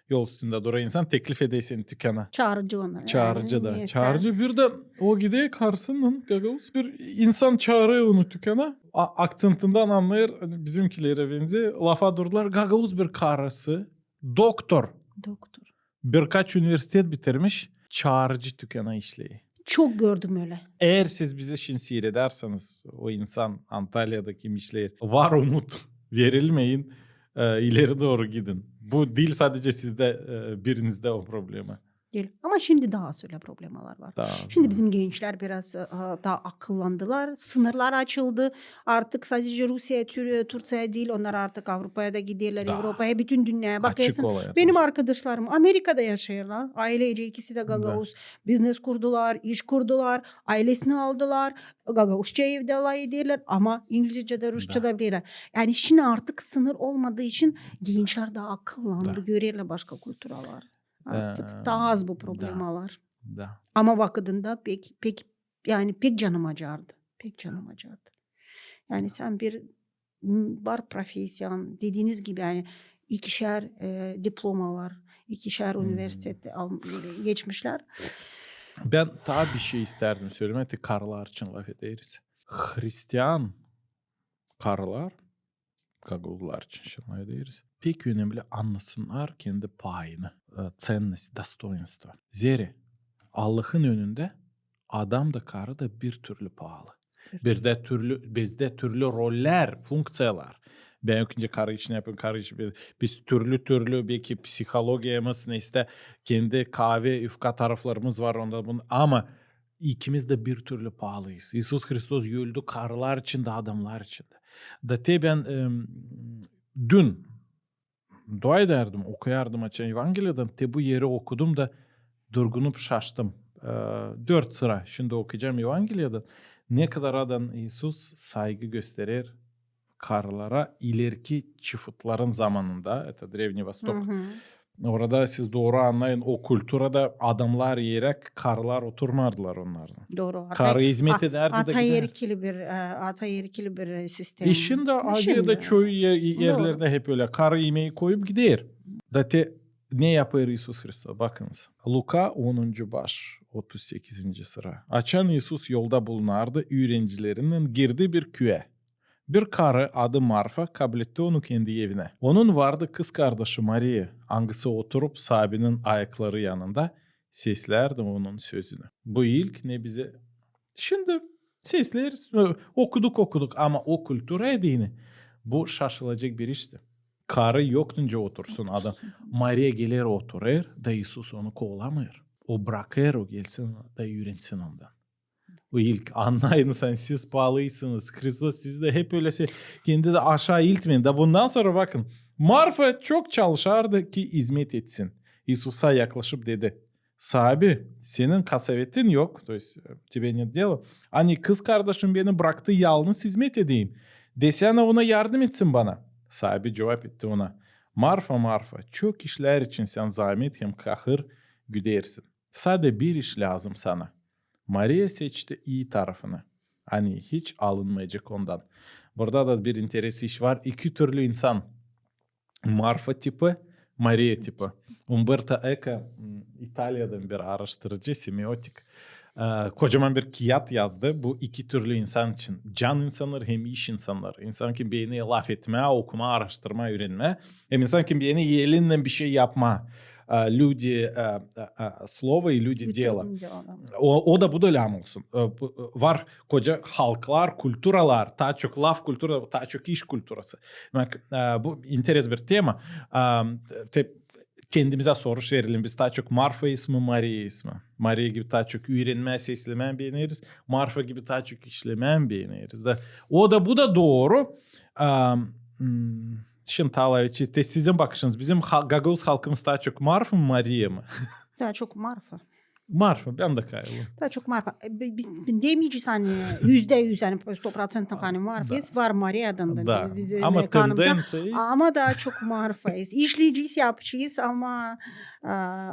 Yol üstünde duran insan teklif edeysin dükkana. Çağırıcı onlar. Çağırıcı Yani, da. neyse. Çağırıcı bir de o gidiyor karşısından Gagavuz bir insan çağırıyor onu dükkana. Aksanından anlayır hani bizimkilere benziyor. Lafa durdular. Gagavuz bir karısı. Doktor. Doktor. Birkaç üniversite bitirmiş. Çağırıcı dükkana işleyi. Çok gördüm öyle. Eğer siz bizi şimdi seyrederseniz o insan Antalya'daki işler var umut verilmeyin ileri doğru gidin. Bu değil sadece sizde birinizde o problemi. Değil. Ama şimdi daha öyle problemler var. Daha Şimdi bizim gençler biraz daha akıllandılar. Sınırlar açıldı. Artık sadece Rusya, Türkiye değil. Onlar artık Avrupa'ya da gidiyorlar. Daha Avrupa'ya bütün dünyaya açık bakıyorsun. olay. Benim arkadaşlarım Amerika'da yaşıyorlar. Ailece ikisi de Da. Gagavuz. Business kurdular, iş kurdular. Ailesini aldılar. Gagavuzca evde alay ediyorlar. Ama İngilizce de Rusça da bilirler. Yani şimdi artık sınır olmadığı için gençler daha akıllandı. Da. Görüyorlar başka kültürler. Artık Ee, daha az bu da. problemler. Da. Ama vakıdında pek canım acardı. Pek canım acardı. Yani sen var profesyon dediğiniz gibi yani ikişer diploma var. İkişer üniversitede geçmişler. Ben daha bir şey isterdim söylemek. Karılar için laf ederiz. Hristiyan karılar Gagavuzlar için şuna ederiz. Pek önemli anlasınlar kendi payını, ценность, достоинство. Zeri Allah'ın önünde adam da karı da bir türlü pahalı. Bizde türlü roller, funksiyalar. Ben önce karı için yapıyorum, karı için. Biz türlü belki psikologiyamız neyse kendi kahve üfka taraflarımız var onda bunun. Ama ikimiz de bir türlü pahalıyız. İsus Hristos öldü karılar için de adamlar için de. Da ben dün dua ederdim, okuyardım açan Evangeliya'dan. Bu yeri okudum da durgunup şaştım. 4 sıra şimdi okuyacağım Evangeliya'dan. Ne kadar adam İsus saygı gösterir karılara ileriki çiftlerin zamanında. Это Древний Восток. Orada siz doğru anlayın o kültürde adamlar yiyerek karılar oturmadılar onlardan. Doğru. Karı hizmet ederdi de gider. Ataerkili bir sistem. İşinde Asya'da çoğu yerlerde hep öyle karı yemeği koyup gider. Zaten ne yapıyor İsus Hristos? Bakınız. Luka 10. baş 38. sıra. Açan İsus yolda bulunardı. Öğrencilerinin girdiği bir köye. Bir karı adı Marfa kabul etti onu kendi evine. Onun vardı kız kardeşi Maria. Hangisi oturup sahibinin ayakları yanında seslerdi onun sözünü. Bu ilk ne bize... Şimdi sesler okuduk ama o kültüre edini. Bu şaşılacak bir işti. Karı yoktunca otursun adam. Maria gelir oturur da İsus onu kovalamıyor. O bırakır o gelsin da öğrensin ondan. O ilk anlayın sen siz pahalısınız. Hristos siz de hep öylese kendinizi aşağı iltmeyin. Da bundan sonra bakın. Marfa çok çalışardı ki hizmet etsin. İsus'a yaklaşıp dedi. Sahibi senin kasavetin yok. То есть тебе нет дела. Hani kız kardeşim beni bıraktı yalnız hizmet edeyim. Desene ona yardım etsin bana. Sahibi cevap etti ona. Marfa çok işler için sen zahmet hem kahır güdersin. Sadece bir iş lazım sana. Maria seçti iyi tarafını. Hani hiç alınmayacak ondan. Burada da bir enteresan iş var. İki türlü insan. Marfa tipi, Maria tipi. Umberto Eco, İtalya'dan bir araştırıcı, semiotik. Kocaman bir kağıt yazdı. Bu iki türlü insan için. Can insanlar hem iş insanlar. İnsan ki beğeni laf etme, okuma, araştırma, öğrenme. Hem insan ki beğeni elinle bir şey yapma. люди слова и люди дела. O da bu da lam olsun. Var koca halklar, kulturalar, daha çok laf kültürü, daha çok iş kültürası. Demek bu interes bir tema. Kendimize soruş verelim. Biz daha çok Marfa ismi, Maria ismi. Maria gibi daha çok öğrenmeye, seslemeyen beğeniriz. Marfa gibi daha çok işlemeyen beğeniriz. O da bu da doğru. Şimdi Talaviç, sizin bakışınız. Bizim Gagavuz halkımız daha çok Marfa mı, Maria mı? Daha çok Marfa. Marfa, ben de kayılım. Daha çok Marfa. Biz demeyeceğiz hani %100 hani 100% hani Marfa'yız. Var Maria'dan da bizim ama kanımızda. tendensiyi... Ama daha çok Marfa'yız. İşleyeceğiz, yapacağız ama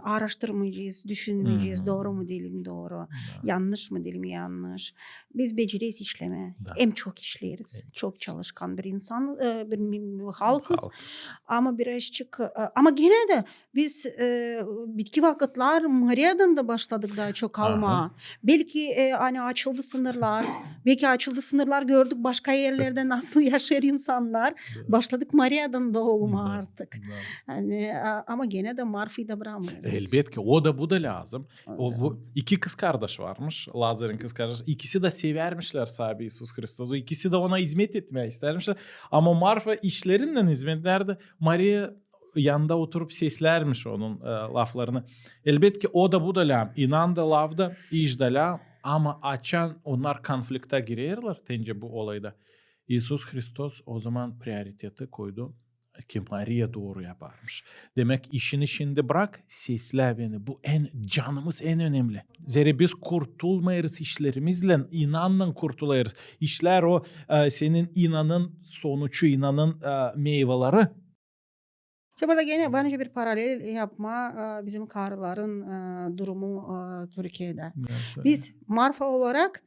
araştırmayacağız, düşünmeyeceğiz. Doğru mu dilim doğru. Yanlış mı dilim yanlış. Biz beceriyiz işleme. Hem çok işleriz. Çok çalışkan bir insan, bir halkız. Ama birazcık ama gene de biz bitki vakitler Maria'dan da başladık daha çok alma. Belki hani açıldı sınırlar. Belki açıldı sınırlar gördük başka yerlerde nasıl yaşar insanlar. Başladık Maria'dan da olma artık. Yani ama gene de Marfa'yı da bırakmıyoruz. Elbette ki o da bu da lazım. Bu iki kız kardeş varmış. Lazar'ın kız kardeşi. İkisi de severmişler sahibi İsus Hristos'u. İkisi de ona hizmet etmeye istermişler. Ama Marfa işlerinden hizmet ederdi. Maria yanında oturup seslermiş onun laflarını. Elbette ki o da bu da lam. İnan da lavda, iş da lam. Ama açan onlar konflikte girerler bence bu olayda. İsus Hristos o zaman prioriteti koydu ki Maria doğru yaparmış. Demek işin içinde bırak, sesle beni. Bu canımız en önemli. Zira biz kurtulmayırız işlerimizle, inanla kurtulayırız. İşler o senin inanın sonucu, inanın meyveleri. İşte burada gene bence bir paralel yapma bizim karıların durumu Türkiye'de. Biz Marfa olarak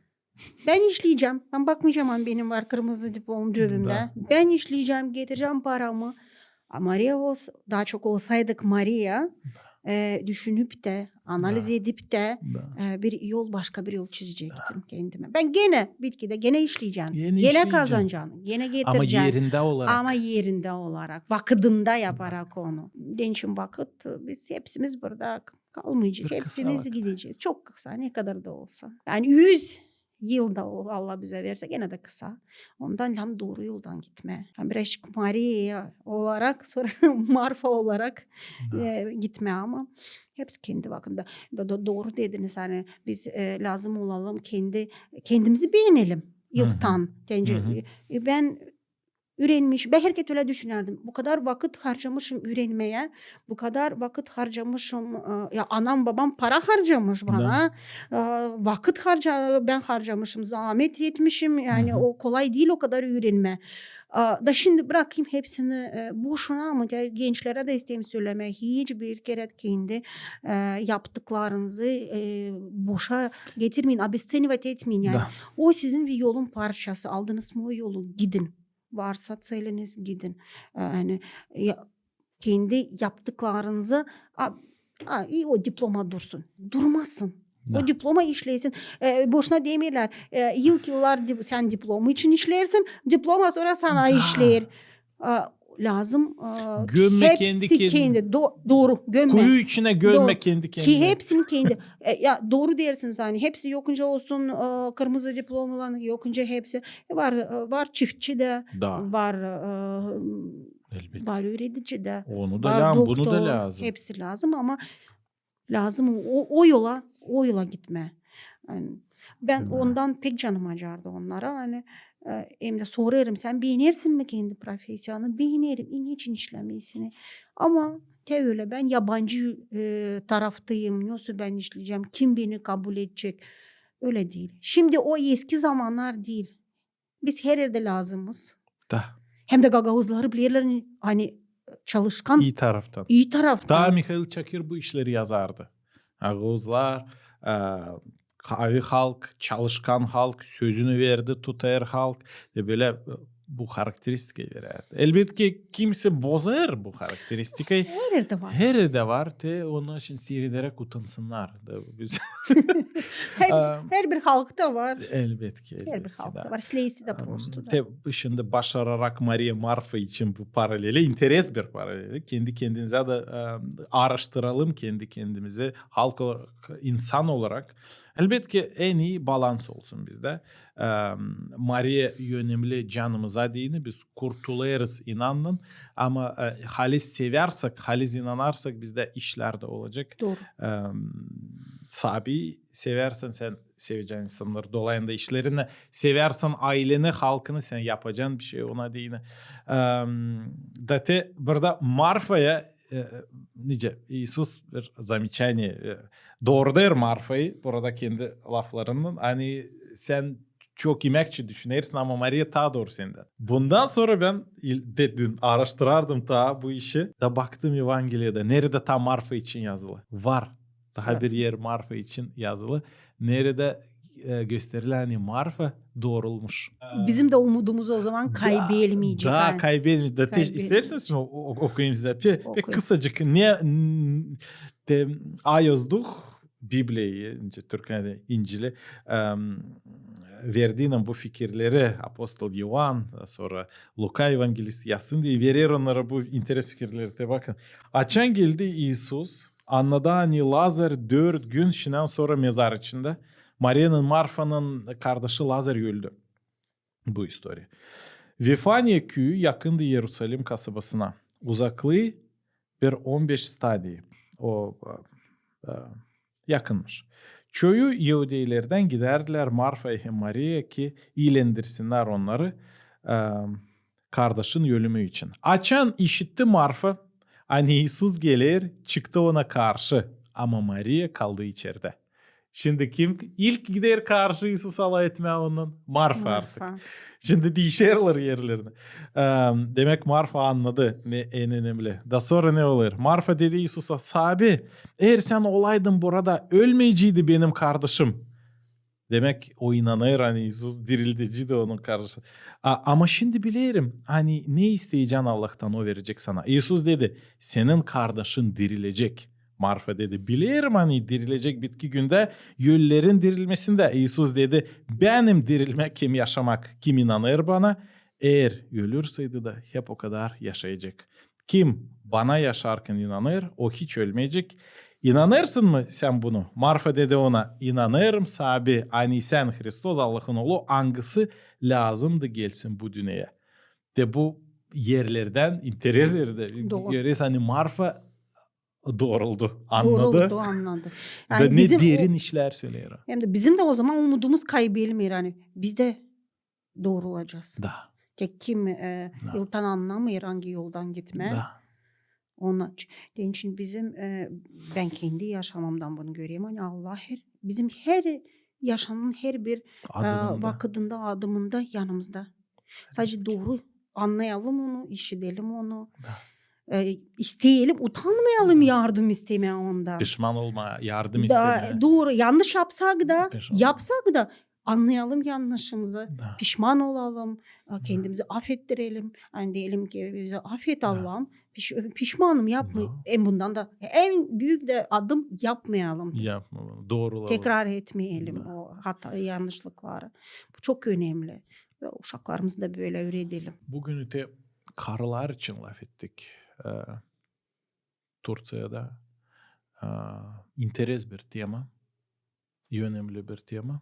ben işleyeceğim. Ben bakmayacağım hani benim var kırmızı diplom cebimde. Ben işleyeceğim, getireceğim paramı. Maria daha çok olsaydık Maria düşünüp de analiz edip de bir yol başka bir yol çizecektim kendime. Ben gene bitkide gene işleyeceğim. Gene kazanacağım. Gene getireceğim. Ama yerinde olarak. Ama yerinde olarak. Vakıdında yaparak onu. Gençim vakit biz hepsimiz burada kalmayacağız. Hepsimiz gideceğiz. Çok kısa ne kadar da olsa. Yani 100 yılda Allah bize verse gene de kısa. Ondan hem doğru yoldan gitme. Hem birazcık Maria olarak sonra Marfa olarak gitme ama hepsi kendi vakında. Doğru dediniz hani biz lazım olalım kendimizi beğenelim yıldan. Ben herkes öyle düşünerdim. Bu kadar vakit harcamışım öğrenmeye. Bu kadar vakit harcamışım. Ya anam babam para harcamış bana. Vakit ben harcamışım. Zahmet etmişim. Yani o kolay değil o kadar öğrenme. Da şimdi bırakayım hepsini boşuna ama gençlere de isteyeyim söylemek. Hiçbir kere kendi yaptıklarınızı boşa getirmeyin. Обесценивать etmeyin yani. O sizin bir yolun parçası. Aldınız mı o yolu gidin. Varsa söyleniz gidin. Yani kendi yaptıklarınızı iyi o diploma dursun. Durmasın. O diploma işlesin. Boşuna demirler. Yıllar sen diploma için işlersin. Diploma sonra sana işler. Lazım. Gömme hepsi kendi. Doğru. Gömme. Kuyu içine gömme doğru. kendi kendine. Ki hepsinin kendi. Ya doğru dersiniz hani. Hepsi yokunca olsun kırmızı diplomalar yokunca hepsi. Var çiftçi de. Var var öğretici de. Onu da lazım. Bunu da lazım. Hepsi lazım ama lazım o yola gitme. Yani ben ondan pek canım acardı onlara. Hani hem de sorarım sen beğenirsin mi kendi profesyonu? Beğenirim. Niçin işlemesini? Ama öyle ben yabancı taraftayım. Nasıl ben işleyeceğim? Kim beni kabul edecek? Öyle değil. Şimdi o eski zamanlar değil. Biz her yerde lazımız. Hem de Gagavuzları bilirler hani çalışkan. İyi taraftan. İyi taraftan. Daha Mihail Çakır bu işleri yazardı. Gagavuzlar kavi halk, çalışkan halk, sözünü verdi tutar halk. Böyle bu karakteristikayı verirdi. Elbette kimse bozar bu karakteristikayı. Her yerde var. Her yerde var. Onun için seyrederek utansınlar. Biz... Her bir halkta var. Elbette. Her bir halkta var. Sleysi de prosto da. Şimdi başararak Maria Marfa için bu paraleli, interes bir paraleli. Kendi kendinize de araştıralım, kendi kendimize halk olarak, insan olarak. Elbette ki en iyi balans olsun bizde. Maria yönelimli canımıza dini biz kurtularız inanın. Ama halis seversek, halis inanarsak bizde işler de olacak. Doğru. Sabi seversen sen seveceğin insanlar dolayında işlerini seversen aileni, halkını sen yapacağın bir şey ona dini. Date burada Marfa'ya nice İsus bir zamечание doğru der Marfa'yı burada kendi laflarının hani sen çok emekçi düşünürsün ama Maria daha doğru senden. Bundan sonra ben dün araştırardım daha bu işi da baktım Evangeliye'de nerede tam Marfa için yazılı var. Daha bir yer Marfa için yazılı. Nerede gösterilen hani Marfa doğrulmuş. Bizim de umudumuzu o zaman kaybetmeyecek. Daha yani. kaybetmeyecek. İsterseniz mi okuyayım size? Pek kısacık. Ne de Ayozduh Biblia'yı, Türkiye'de İncil'i verdiğinin bu fikirleri Apostol Yohan, sonra Luka Evangelist yazsın diye verir onlara bu interes fikirleri de bakın. Açan geldi İsus, anladı hani Lazar 4 gün şinden sonra mezar içinde. Maria'nın Marfa'nın kardeşi Lazar öldü. Bu historia. Vifanya köyü yakındı Yerusalim kasabasına. Uzaklığı bir 15 stadiye. O yakınmış. Çoğu Yahudilerden giderdiler Marfa'ya Maria'ya ki iyilendirsinler onları kardeşin ölümü için. Açan işitti Marfa. Hani İsus gelir çıktı ona karşı ama Maria kaldı içeride. Şimdi kim ilk gider karşı İsus alay etmeye onun? Marfa artık. Şimdi değişerler yerlerini. Demek Marfa anladı ne en önemli. Da sonra ne olur? Marfa dedi İsus'a sahibi eğer sen olaydın burada ölmeyeceydi benim kardeşim. Demek o inanır hani İsus dirildiciydi onun kardeşi. Ama şimdi bilirim hani ne isteyeceksin Allah'tan o verecek sana. İsus dedi senin kardeşin dirilecek. Marfa dedi bilirim hani dirilecek bitki günde yöllerin dirilmesinde. İsus dedi benim dirilmek kim yaşamak kim inanır bana. Eğer ölürseydi de hep o kadar yaşayacak. Kim bana yaşarken inanır o hiç ölmeyecek. İnanırsın mı sen bunu? Marfa dedi ona inanırım sahibi hani sen Hristos Allah'ın oğlu hangisi lazımdı gelsin bu dünyaya. De bu yerlerden interes yerde. Hani Marfa doğruldu, anladı. Doğruldu, anladı. Yani da ne derin işler söylüyor. Hem de bizim de o zaman umudumuz kaybetmiyor. Yani biz de doğrulacağız. Da. Kim yoldan anlamıyor hangi yoldan gitme. Da. Onun için bizim ben kendi yaşamamdan bunu görüyorum. Hani Allah bizim her yaşamın her bir vakitinde adımında yanımızda. Sadece doğru anlayalım onu, işitelim onu. Da. İsteyelim, utanmayalım yardım istemeye ondan. Pişman olma, yardım isteme. Doğru, yanlış yapsak da anlayalım yanlışımızı. Da. Pişman olalım, kendimizi affettirelim. Yani diyelim ki bize affet Allah'ım. Pişmanım yapma. Bundan da en büyük de adım yapmayalım. Doğru olalım. Tekrar etmeyelim o hata yanlışlıkları. Bu çok önemli. Ve uşaklarımızı da böyle öğretelim. Bugün de karılar için laf ettik. Turciya'da interes bir tema, önemli bir tema.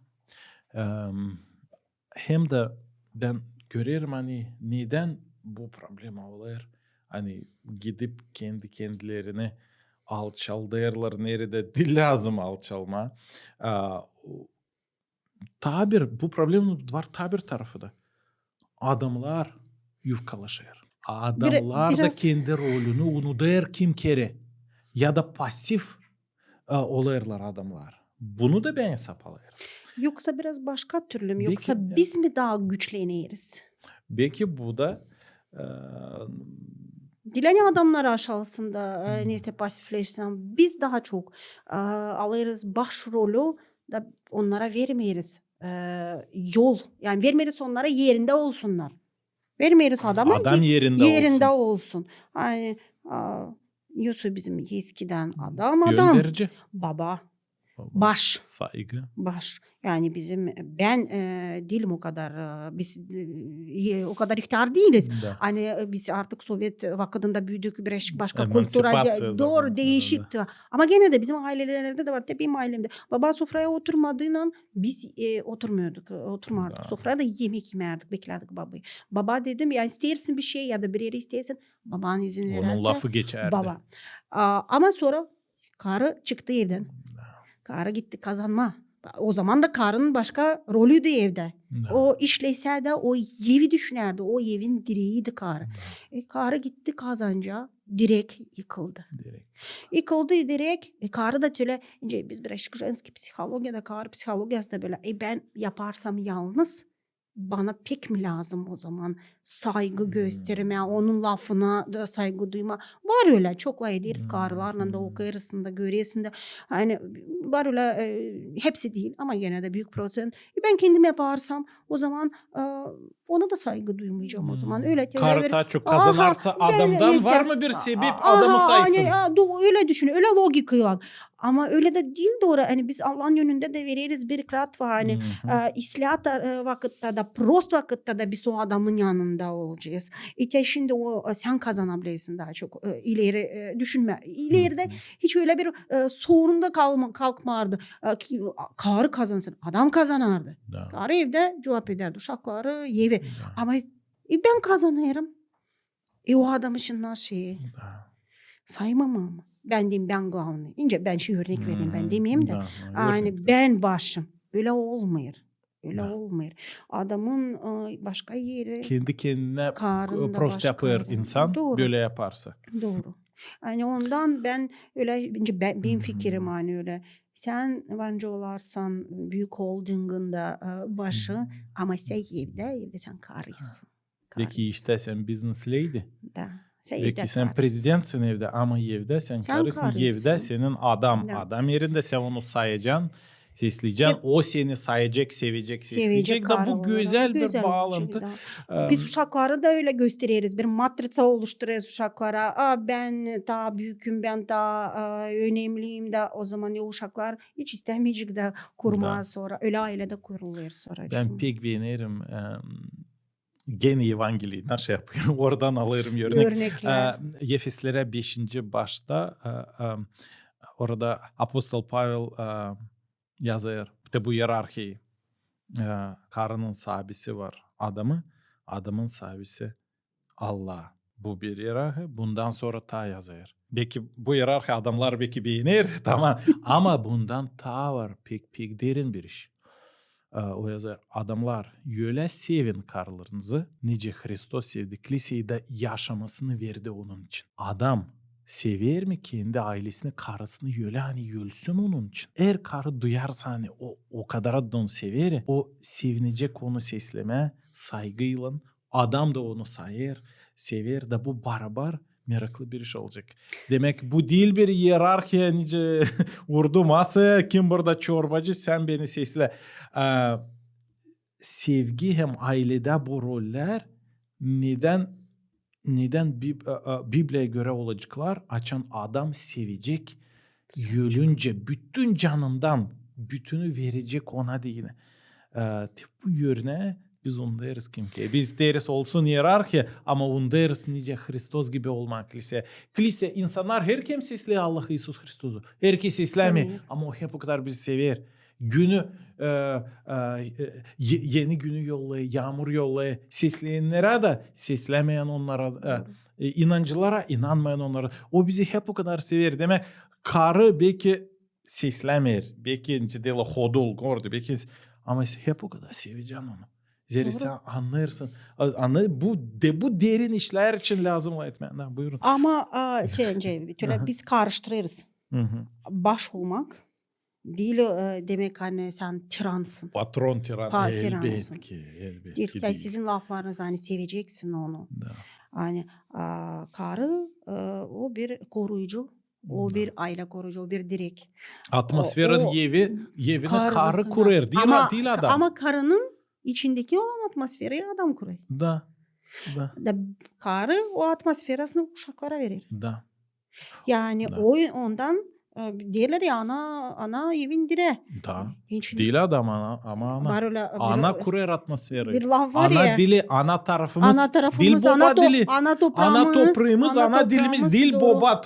Hem de ben görüyorum hani neden bu problem oluyor. Hani gidip kendi kendilerini alçalıyorlar nerede dil lazım alçalma. Bu problem var tabir tarafı da. Adamlar yufkalaşıyor. Adamlar da kendi rolünü unutuyor kim kere. Ya da pasif oluyorlar adamlar. Bunu da ben hesaplayorum. Yoksa biraz başka türlü mü? Yoksa biz mi daha güçleniriz? Belki bu da dileni adamlar aşağısında neyse pasifleşsen biz daha çok alırız başrolü da onlara vermeyiz yol. Yani vermeyiz onlara yerinde olsunlar. Vermiyoruz adama. Adam yerinde olsun. Hani Yusuf bizim eskiden adam. Gönderici. Baba. Baş. Saygı. Baş. Yani ben değilim o kadar. Biz o kadar ihtiyar değiliz. Da. Hani biz artık Sovyet vakitinde büyüdük. Birazcık başka Emansipasya kültüre doğru zamanında. değişikti. Ama gene de bizim ailelerde de var. Benim ailemde. Baba sofraya oturmadığıyla biz oturmadık. Da. Sofraya da yemek yemerdik. Beklerdik babayı. Baba dedim ya istersin bir şey ya da bir yere istersin. Baban izin Onun verirse. lafı geçerdi. Baba. Ama sonra karı çıktı evden. Karı gitti kazanma. O zaman da karının başka rolüydü evde. Da. O işlese de o evi düşünerdi. O evin direğiydi karı. Karı gitti kazanca direk yıkıldı. Yıkıldı direk. Karı da öyle biz birazcık женский psikologiyada karı psikologiyasında böyle ben yaparsam yalnız bana pek mi lazım o zaman saygı gösterme, onun lafına da saygı duyma. Var öyle çokla ederiz karılarla da o arasında göresinde. Hani var öyle hepsi değil ama gene de büyük prosent. Ben kendim yaparsam o zaman ona da saygı duymayacağım o zaman. Öyle Karı daha çok kazanarsa adamdan var mı bir sebep adamı saysın? Öyle düşün. Öyle logikayla. Ama öyle de değil doğru. Hani biz Allah'ın yönünde de veririz bir krat var. Hani İslat vakitte de prost vakitte de biz o adamın yanında olacağız. Şimdi sen kazanabilirsin daha çok. İleri düşünme. İleride hiç öyle bir sorunda kalkmardı. Karı kazansın. Adam kazanardı. Da. Karı evde cevap ederdi. Uşakları evi. Ama ben kazanırım. O adam için nasıl saymam ama. Ben diyeyim ben gavni. İnce ben şey örnek vereyim ben demeyeyim de. Yani ben başım. Öyle olmuyor. Öyle olmuyor. Adamın başka yeri. Kendi kendine karında prost yapar insan Doğru. böyle yaparsa. Doğru. Yani ondan ben öyle benim fikrim hani öyle. Sen bence olarsan büyük holdingin de başı ama sen evde sen karısın. Peki işte sen business lady. Da. Peki sen prezidentsin evde ama evde sen karısın. karısın. Evde senin adam. Da. Adam yerinde sen onu sayacaksın. Sesleyeceksin. O seni sayacak, sevecek, sesleyecek. Da bu güzel bir bağlantı. Biz uşakları da öyle gösteririz. Bir matriça oluştururuz uşaklara. Ben daha büyüküm, ben daha önemliyim de o zaman o uşaklar hiç istemeyecek de kurmaz sonra. Öyle ailede kuruluyor sonra. Ben pek beğenirim. Gene Evangeli'yi nasıl yapıyorum? Oradan alırım örnekler. Efeslere 5. başta orada Apostol Pavel yazar. İşte bu hiyerarşiyi. Karının sahibisi var adamın sahibisi Allah. Bu bir hiyerarşi. Bundan sonra ta yazar. Belki bu hiyerarşi adamlar belki beğenir tamam ama bundan ta var pek derin bir iş. O yazar adamlar öyle sevin karlarınızı nice Hristos sevdi. Kiliseyi de yaşamasını verdi onun için. Adam sever mi kendi ailesini karısını öyle hani ölsün onun için. Eğer karı duyarsa hani o kadar onu sever. O sevinecek onu sesleme saygıyla. Adam da onu sever de bu beraber meraklı bir iş olacak. Demek bu değil bir hiyerarşiya nice vurdu masaya kim burada çorbacı sen beni sesle. Sevgi hem ailede bu roller neden Biblia'ya göre olacaklar açan adam sevecek ölünce bütün canından bütünü verecek ona değil. Bu yönüne biz onu deriz kim ki? Biz deriz olsun hiyerarşi ama onu deriz nice Hristos gibi olmak kilise. Kilise insanlar herkes sesliyor Allah İsus Hristos'u. Herkes seslemiyor ama o hep o kadar bizi sever. Günü yeni günü yollaya, yağmur yollaya sesleyenlere de seslemeyen onlara inancılara inanmayan onlara o bizi hep o kadar sever. Demek karı belki seslemer. Belki ciddi hodul gordu belki ama hep o kadar seveceksin onu. Zeri sen anlarsın. Bu derin işler için lazım etmen. Buyurun. Ama biz karıştırırız. Baş olmak değil demek hani sen tiransın. Patron tiran. Tiransın. Elbette ki. Sizin laflarınız hani seveceksin onu. Da. Hani karı o bir koruyucu. O bir aile koruyucu, o bir direk. Atmosferin evini karı kurar. Değil adam. Ama karının içindeki olan atmosferi adam kuruyor. Da. Da. Da karı o atmosferasını uşaklara verir. Da. Yani Da. ondan derler ya ana evin dire. Da. Hiç Değil adam ama ana. var öyle Ana bir kurar atmosferi. laf var Ana ya. dili, ana tarafımız, Ana dil tarafımız, baba dili. ana Ana toprağımız, toprağımız, ana dilimiz, toprağımız, dil doğru. baba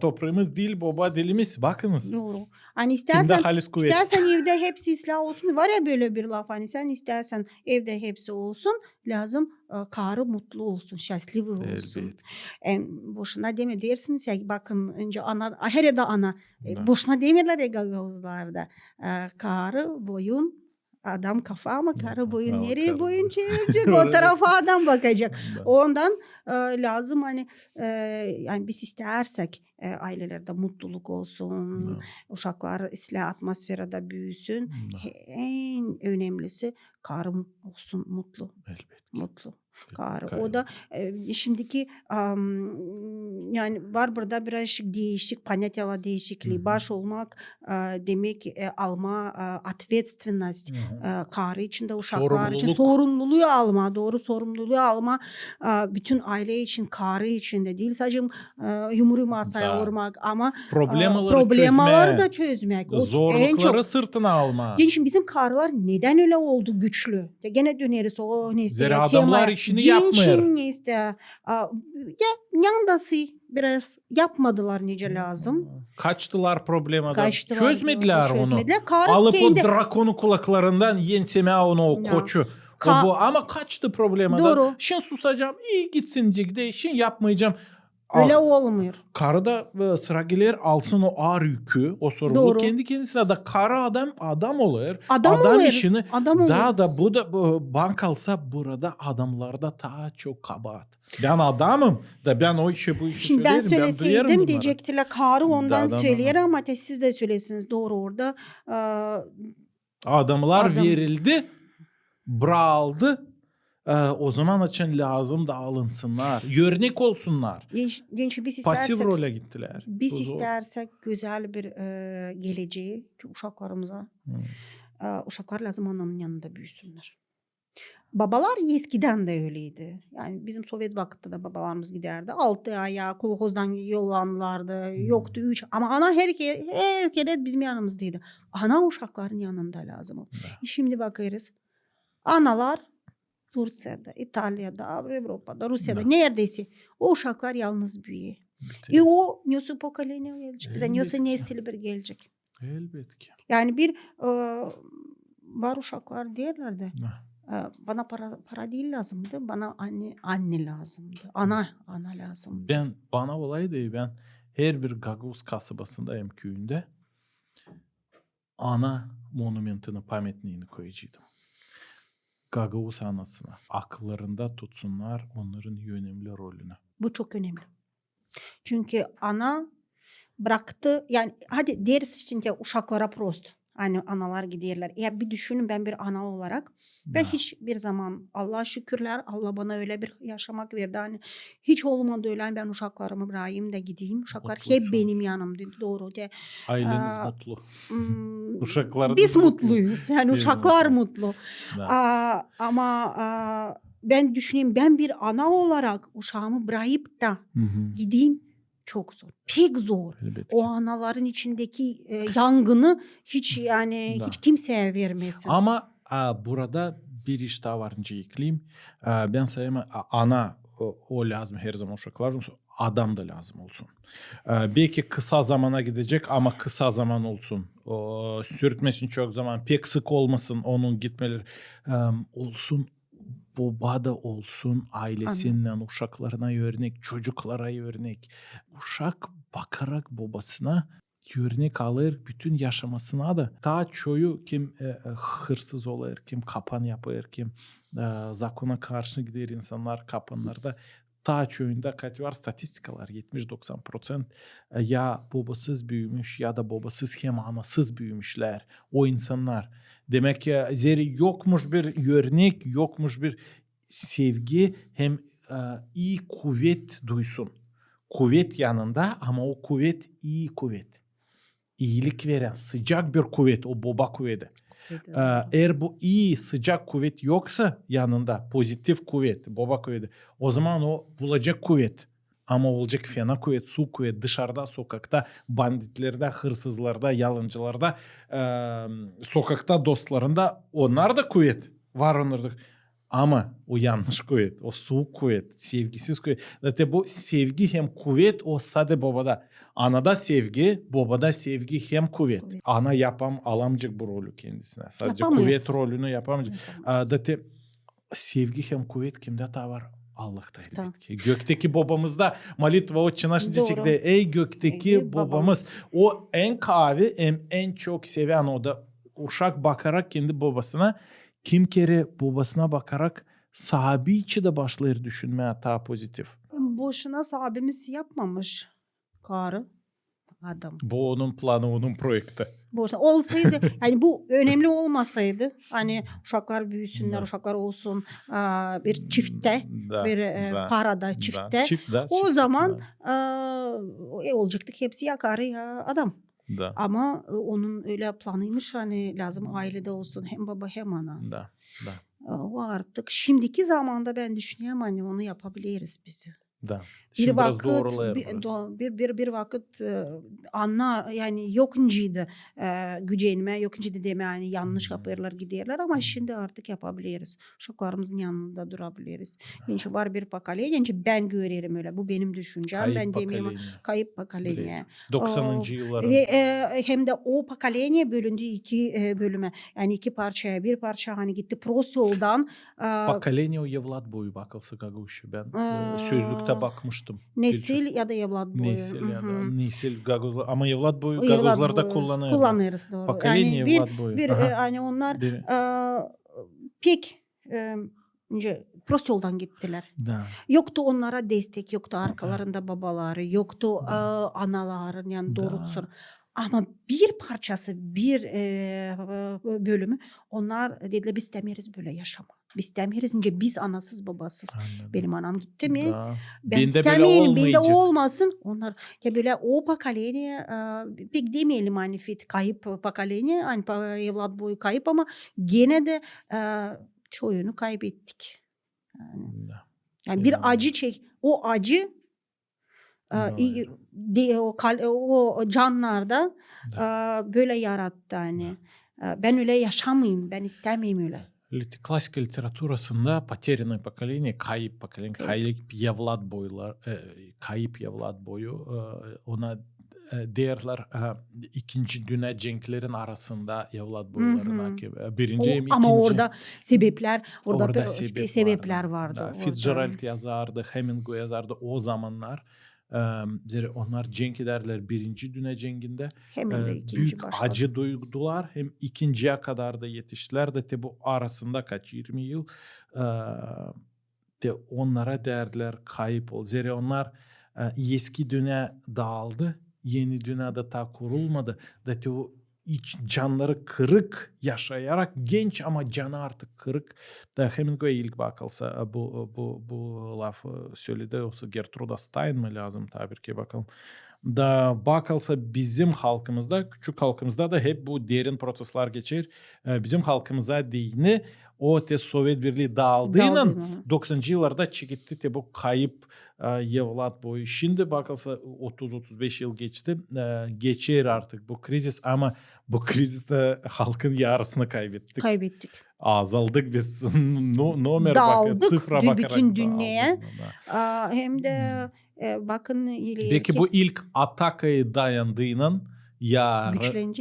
toprağımız, dil baba dilimiz. Bakınız. Doğru. Hani Kimde halis kuvvet. istersen evde hepsi ıslah olsun. Var ya böyle bir laf, hani sen istersen evde hepsi olsun. Lazım karı mutlu olsun, şanslı olsun. Elbette. Boşuna deme dersiniz ya, bakın önce ana, her yerde ana. Da. Boşuna demirler ya Gagavuzlarda. Karı boyun, adam kafa ama karı boyun Ama nereye karı boyun boyun. çevirecek, o tarafa adam bakacak. Da. Ondan lazım hani yani biz istersek ailelerde mutluluk olsun, Da. uşaklar ıslah atmosferada büyüsün. Da. En önemlisi karı olsun mutlu. Elbette. Mutlu. Karı. Karı. O da şimdiki yani var burada birazcık değişik, panetyalar değişikliği. Hı hı. Baş olmak demek alma ответственность. Karı içinde uşaklar için Sorumluluk. sorumluluğu alma, doğru sorumluluğu alma. Bütün aile için, karı için de değil sadece yumruğu masaya Da. vurmak ama Problemaları çözme. da çözmek. O en Zorlukları çok. sırtına alma. Yani şimdi bizim karılar neden öyle oldu güçlü? Ya gene döneriz o ne ister. Zira adamlar işini yapmıyor. Ne ister. Ya yandası biraz yapmadılar nece lazım. Kaçtılar problemadan. Kaçtılar, Çözmediler doğru, onu. çözmediler. Karı Alıp kendi. o drakonu kulaklarından yenseme onu o Ya. koçu. Ka- O bu ama kaçtı problemadan. Doğru. Şimdi susacağım, iyi gitsin cigde, şimdi yapmayacağım. Öyle olmuyor. Karı da sıra gelir alsın o ağır yükü, o sorumluluk Doğru. kendi kendisine de karı adam olur. Adam oluruz. Adam daha da oluruz. bu da bank alsa burada adamlarda daha çok kabahat. Ben adamım da ben o işi bu işi Şimdi ben söylerim. Ben duyarım söyleseydim bunları. diyecektiler karı ondan Da. söyler ama siz de söylesiniz doğru orada. Adamlar Adam. verildi, aldı. O zaman için lazım da alınsınlar. Örnek olsunlar. Genç biz Pasif istersek. role gittiler. Biz Bu zor. istersek güzel bir geleceği uşaklarımıza. Uşaklar lazım ananın yanında büyüsünler. Babalar eskiden de öyleydi. Yani bizim Sovyet vakitte de babalarımız giderdi. 6 aya kolhozdan yollanırlardı. Yoktu 3. Ama ana her kere bizim yanımızdaydı. Ana uşakların yanında lazım. Şimdi bakıyoruz. Analar Turciya'da, İtalya'da, Avrupa'da, Rusya'da neredeyse o uşaklar yalnız büyüyor. O nösü pokolenya gelecek. Bize nösü nesil bir gelecek. Elbette ki. Yani bir var uşaklar derler de bana para değil lazımdı. Bana anne lazımdı. Ana lazımdı. Bana olaydı ben her bir Gagavuz kasabasındayım köyünde ana monumentini pametliğini koyacaktım. Gagavuz anasına. Akıllarında tutsunlar onların önemli rolünü. Bu çok önemli. Çünkü ana bıraktı yani hadi deriz için de uşaklara prost. Hani analar giderler. Ya bir düşünün ben bir ana olarak ben hiçbir zaman Allah'a şükürler Allah bana öyle bir yaşamak verdi. Hani hiç olmadı öyle ben uşaklarımı bırakayım da gideyim. Uşaklar hep benim yanımda doğru. De, aileniz mutlu. Uşaklar biz mutluyuz. Yani siz uşaklar mutlu. Ama ben düşüneyim ben bir ana olarak uşağımı bırakıp da gideyim. Çok zor. Pek zor. Elbette. O anaların içindeki yangını hiç hiç kimseye vermesin. Ama burada bir iş daha var önce ekleyeyim. Ben sayayım ana o lazım her zaman uşaklar adam da lazım olsun. Belki kısa zamana gidecek ama kısa zaman olsun. Sürtmesin çok zaman pek sık olmasın onun gitmeleri olsun. Baba da olsun ailesinden uşaklarına örnek, çocuklara örnek. Uşak bakarak babasına örnek alır bütün yaşamasına da. Ta çoğu kim hırsız olur, kim kapan yapar, kim zakona karşı gider insanlar kapanlarda. Ta çoğunda kaç var statistikalar 70-90% ya babasız büyümüş ya da babasız hem anasız büyümüşler o insanlar. Demek ki zeri yokmuş bir örnek, yokmuş bir sevgi hem iyi kuvvet duysun. Kuvvet yanında ama o kuvvet iyi kuvvet. İyilik veren sıcak bir kuvvet o baba kuvveti. Eğer bu iyi sıcak kuvvet yoksa yanında pozitif kuvvet, baba kuvveti, o zaman o bulacak kuvvet. Ama olacak fena kuvvet, su kuvvet dışarıda, sokakta, banditlerde, hırsızlarda, yalancılarda, sokakta dostlarında onlar da kuvvet var onlarda. Ama o yanlış kuvvet, o soğuk kuvvet, sevgisiz kuvvet. Zaten bu sevgi hem kuvvet o sadece babada. Anada sevgi, babada sevgi hem kuvvet. Ana alamayacak bu rolü kendisine. Sadece Yapamayız. kuvvet rolünü yapamayacak. Yapamayız. Zaten sevgi hem kuvvet kimde de var? Allah'ta Da. elbette. Gökteki babamızda молитва Отче наш Doğru. diyecek de ey gökteki babamız. O en kavi en çok seven o da uşak bakarak kendi babasına kim kere babasına bakarak sahabi içi de başlar düşünmeye ta pozitif. Boşuna sahabemiz yapmamış karı adam. Bu onun planı, onun projekti. Boşuna olsaydı yani bu önemli olmasaydı hani uşaklar büyüsünler, Da. uşaklar olsun bir çiftte, Da, bir da, parada çiftte. O çift, zaman olacaktık hepsi ya karı ya adam. da. Ama onun öyle planıymış hani lazım ailede olsun hem baba hem ana. Da. O artık şimdiki zamanda ben düşünüyorum hani onu yapabiliriz biz. Da. Bir Şimdi biraz vakit doğrulayabiliriz. bir vakit anlar yani yokuncuydu gücenme yokuncuydu deme yani yanlış yapıyorlar gidiyorlar ama şimdi artık yapabiliriz. Şoklarımızın yanında durabiliriz. Yani var bir pokolenya ben görüyorum öyle bu benim düşüncem Kayıp ben demeyeyim pokolenya. kayıp pokolenya. 90. yılların. Ve hem de o pokolenya bölündü iki bölüme yani iki parçaya bir parça hani gitti Pros yoldan. Pokolenya o evlat boyu bakılsa Gaguşu ben sözlükte bakmıştım. Nesil ya da evlat boyu. Nesil ya da nesil gagozlar ama evlat boyu O evlat gagozlarda boyu kullanıyoruz. kullanırız doğru. Pokolenya Yani evlat boyu. hani onlar pek prost yoldan gittiler. Da. Yoktu onlara destek, yoktu arkalarında babaları, yoktu anaların yani doğrultsun. Ama bir parçası, bir bölümü onlar dediler biz istemiyoruz böyle yaşama. Biz istemiyoruz. Biz anasız babasız. Anladım. Benim anam gitti mi? Da. Ben Bende istemeyelim. böyle Bende olmayacak. olmasın. Onlar ya böyle o pokolenya pek demeyelim hani kayıp pokolenya hani evlat boyu kayıp ama gene de çoğunu kaybettik. Yani bir acı çek. O acı o canlarda böyle yarattı hani. Ben öyle yaşamayayım. Ben istemeyeyim öyle. Klasik literatурasında потерянное поколение, kayıp pokolenya, kayıp evlat boyu ona derler ikinci dünya cenklerin arasında evlat boylarına birinci hem ama ikinci. orada sebepler orada sebepler vardı. Fitzgerald yazardı, Hemingway yazardı o zamanlar. Onlar cenk ederler birinci dünya cenginde. Hemen de ikinci büyük başladı. acı duydular. Hem ikinciye kadar da yetiştiler de bu arasında kaç 20 yıl de onlara derler kayıp ol. Zira onlar eski dünya dağıldı. Yeni dünyada ta kurulmadı. Da o canları kırık yaşayarak genç ama canı artık kırık. Da Hemingway ilk bakılsa bu lafı söyledi. Olsa Gertruda Stein mi lazım tabir ki bakalım. Da bakılsa bizim halkımızda, küçük halkımızda da hep bu derin prosesler geçer. Bizim halkımıza değini o Sovyet Birliği dağıldığıyla 90. yıllarda çıktı bu kayıp evlat boyu. Şimdi bakılsa 30-35 yıl geçti. Geçer artık bu kriz ama bu krizde halkın yarısını kaybettik. Azaldık biz. Dağıldık sıfıra bakarak bütün dünyaya. Hem de bakın belki bu ilk atakaya dayandığının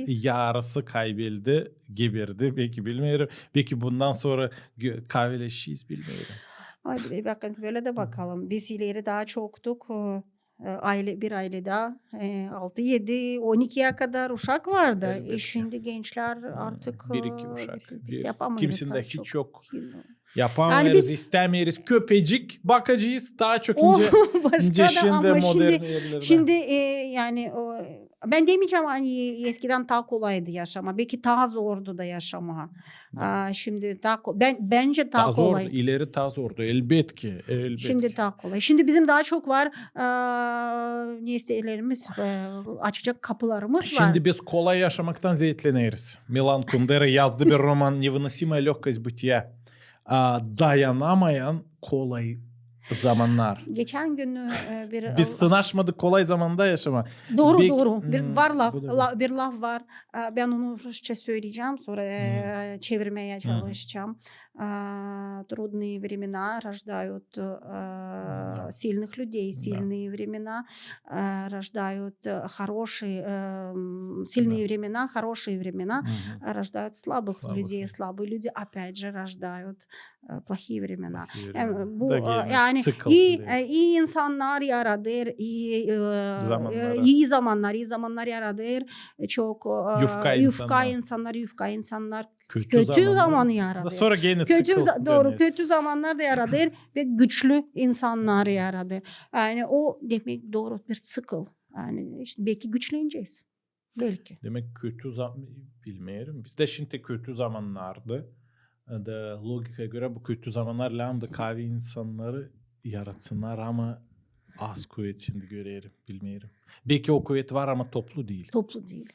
yarısı kaybedildi, geberdi. Belki bilmiyorum. Belki bundan sonra kahveleşiyiz bilmiyorum. Ay, bakın böyle de bakalım. Biz ileri daha çoktuk. Bir ailede 6, 7, 12'ye kadar uşak vardı. Şimdi gençler artık bir iki uşak. biz yapamayız. Kimsinde hiç çok. yok. Yapamıyoruz, yani istemiyoruz. Köpecik, bakacağız daha çok ince başka da şimdi ama modern yerlerde. Şimdi yani Ben demeyeceğim hani eskiden daha kolaydı yaşama. Belki daha zordu da yaşama. Şimdi daha bence daha Daha zordu. kolay. İleri daha zordu. Elbet ki. Elbet Şimdi ki. daha kolay. Şimdi bizim daha çok var. Niyestelerimiz, açacak kapılarımız var. Şimdi biz kolay yaşamaktan zevkleniyoruz. Milan Kundera yazdığı bir roman Невыносимая легкость бытия. Dayanamayan kolay zamanlar. Geçen gün bir Biz sınaşmadık kolay zamanda yaşama. doğru Bek- doğru. Bir var laf, bu da bir laf var. Ben onu Rusça söyleyeceğim. Sonra çevirmeye Hı. çalışacağım. Трудные времена рождают сильных людей, Да. сильные времена рождают сильные времена, хорошие времена Мгм. рождают слабых Слабых людей, людей. слабые люди опять же рождают плохие времена. Плохие Yani времена. bu Da gene yani sıkılsın iyi diye. iyi insanlar yaradır, Zamanlara. iyi zamanlar yaradır. Çok Yufka yufka insanlar Kötü kötü zamanlar. zamanı yaradır. Sonra gene Kötü sıkılıp doğru dönüyor. kötü zamanlar da yaradır ve güçlü insanlar yaradır. Yani o demek doğru bir sıkıl. Yani işte belki güçleneceğiz. Belki. Demek kötü zaman bilmiyorum. Bizde şimdi kötü zamanlardı. Da logikaya göre bu kötü zamanlar lambda kahve insanları yaratsınlar ama az kuvvet şimdi görüyorum. Bilmiyorum. Belki o kuvvet var ama toplu değil. Toplu değil.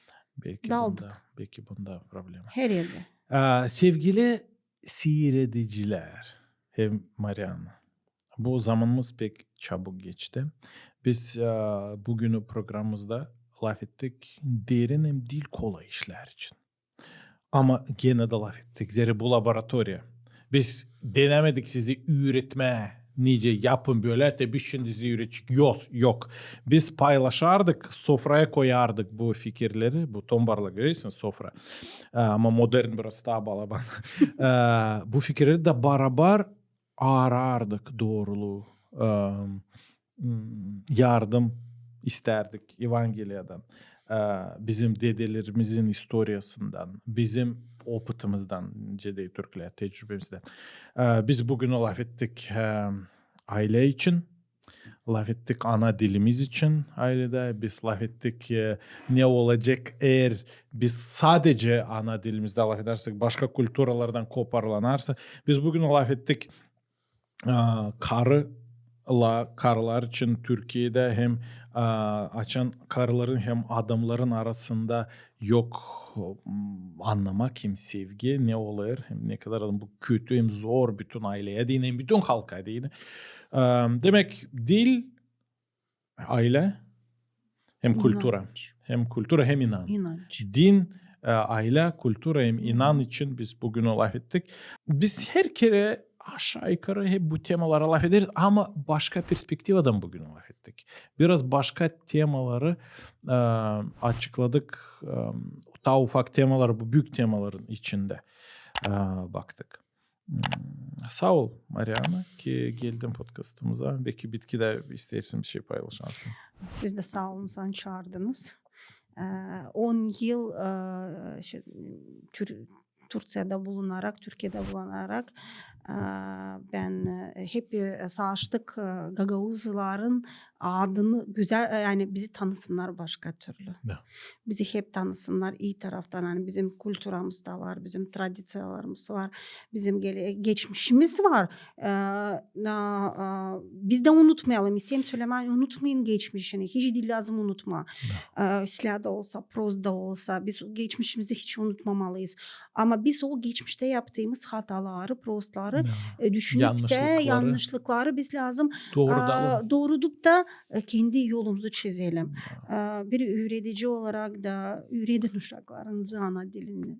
Belki Daldık. bunda problem var. Her yerde. Sevgili seyrediciler, hem Mariana, bu zamanımız pek çabuk geçti. Biz bugünü programımızda laf ettik derin hem değil kolay işler için. Ama gene de laf ettik. Zeri bu laboratuvarya. Biz denemedik sizi üretmeye. Nice yapın böyle de biz şimdi sizi üretecek. Yok. Biz paylaşardık, sofraya koyardık bu fikirleri. Bu tombarla görüyorsun sofra. Ama modern biraz daha balaban. Bu fikirleri de beraber arardık doğruluğu. Yardım isterdik Evangeliyadan. Bizim dedelerimizin historiasından, bizim opıtımızdan, Cedi Türkler tecrübemizden. Biz bugün laf ettik aile için, laf ettik ana dilimiz için ailede, biz laf ettik ne olacak eğer biz sadece ana dilimizde laf edersek, başka kültürlerden koparlanarsa. Biz bugün laf ettik karılar için Türkiye'de hem açan karıların hem adamların arasında yok anlamak hem sevgi ne olur hem ne kadar bu kötü hem zor bütün aileye değil hem bütün halka değil. Demek dil, aile hem kültüre hem İnanç. din, aile, kültüre hem inan için biz bugün laf ettik. Biz her kere aşağı yukarı hep bu temalara laf ederiz ama başka perspektivadan bugün laf ettik. Biraz başka temaları açıkladık. Daha ufak temalar bu büyük temaların içinde baktık. Sağ ol Mariana ki geldin podcastımıza. Belki bitkide istersin bir şey paylaşarsın. Siz de sağ olun sen çağırdınız. 10 yıl Türkiye'de bulunarak ben hep sağıştık Gagavuzların adını güzel yani bizi tanısınlar başka türlü. Da. Bizi hep tanısınlar iyi taraftan yani bizim kültürümüz de var, bizim tradisiyalarımız var, bizim geçmişimiz var. Biz de unutmayalım. İsteyim söylemeyi unutmayın geçmişini. Hiç değil lazım unutma. Silah da olsa, proz da olsa biz geçmişimizi hiç unutmamalıyız. Ama biz o geçmişte yaptığımız hataları, prozları düşünüp de yanlışlıkları biz lazım doğrulup da kendi yolumuzu çizelim. Bir öğretici olarak da öğretin uşaklarınızı ana dilini.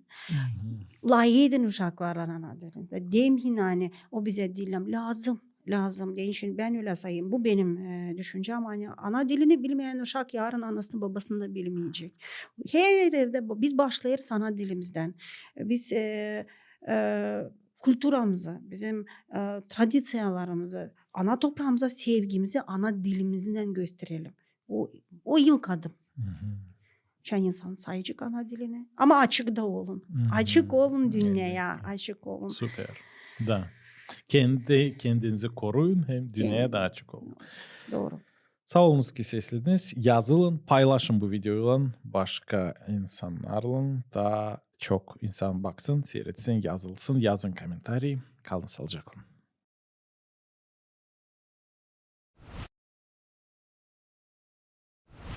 Layık edin uşaklarla ana dilini. Demeyin hani o bize dilim lazım. Gençin ben öyle sayayım. Bu benim düşüncem. Hani ana dilini bilmeyen uşak yarın anasını babasını da bilmeyecek. Her yerde biz başlayırız ana dilimizden. Biz kültürümüzü, bizim tradisiyalarımızı, ana toprağımıza sevgimizi ana dilimizden gösterelim. O ilk adım. Şen insan sayacak ana dilini. Ama açık da olun. Açık olun dünyaya. Açık olun. Süper. Da. Kendinizi koruyun hem dünyaya da açık olun. Doğru. Sağ olunuz ki seslediniz. Yazılın, paylaşın bu videoyu. Başka insanlarla da çok insan baksın, seyretsin, yazılsın, yazın komentari. Kalın sağlıcakla.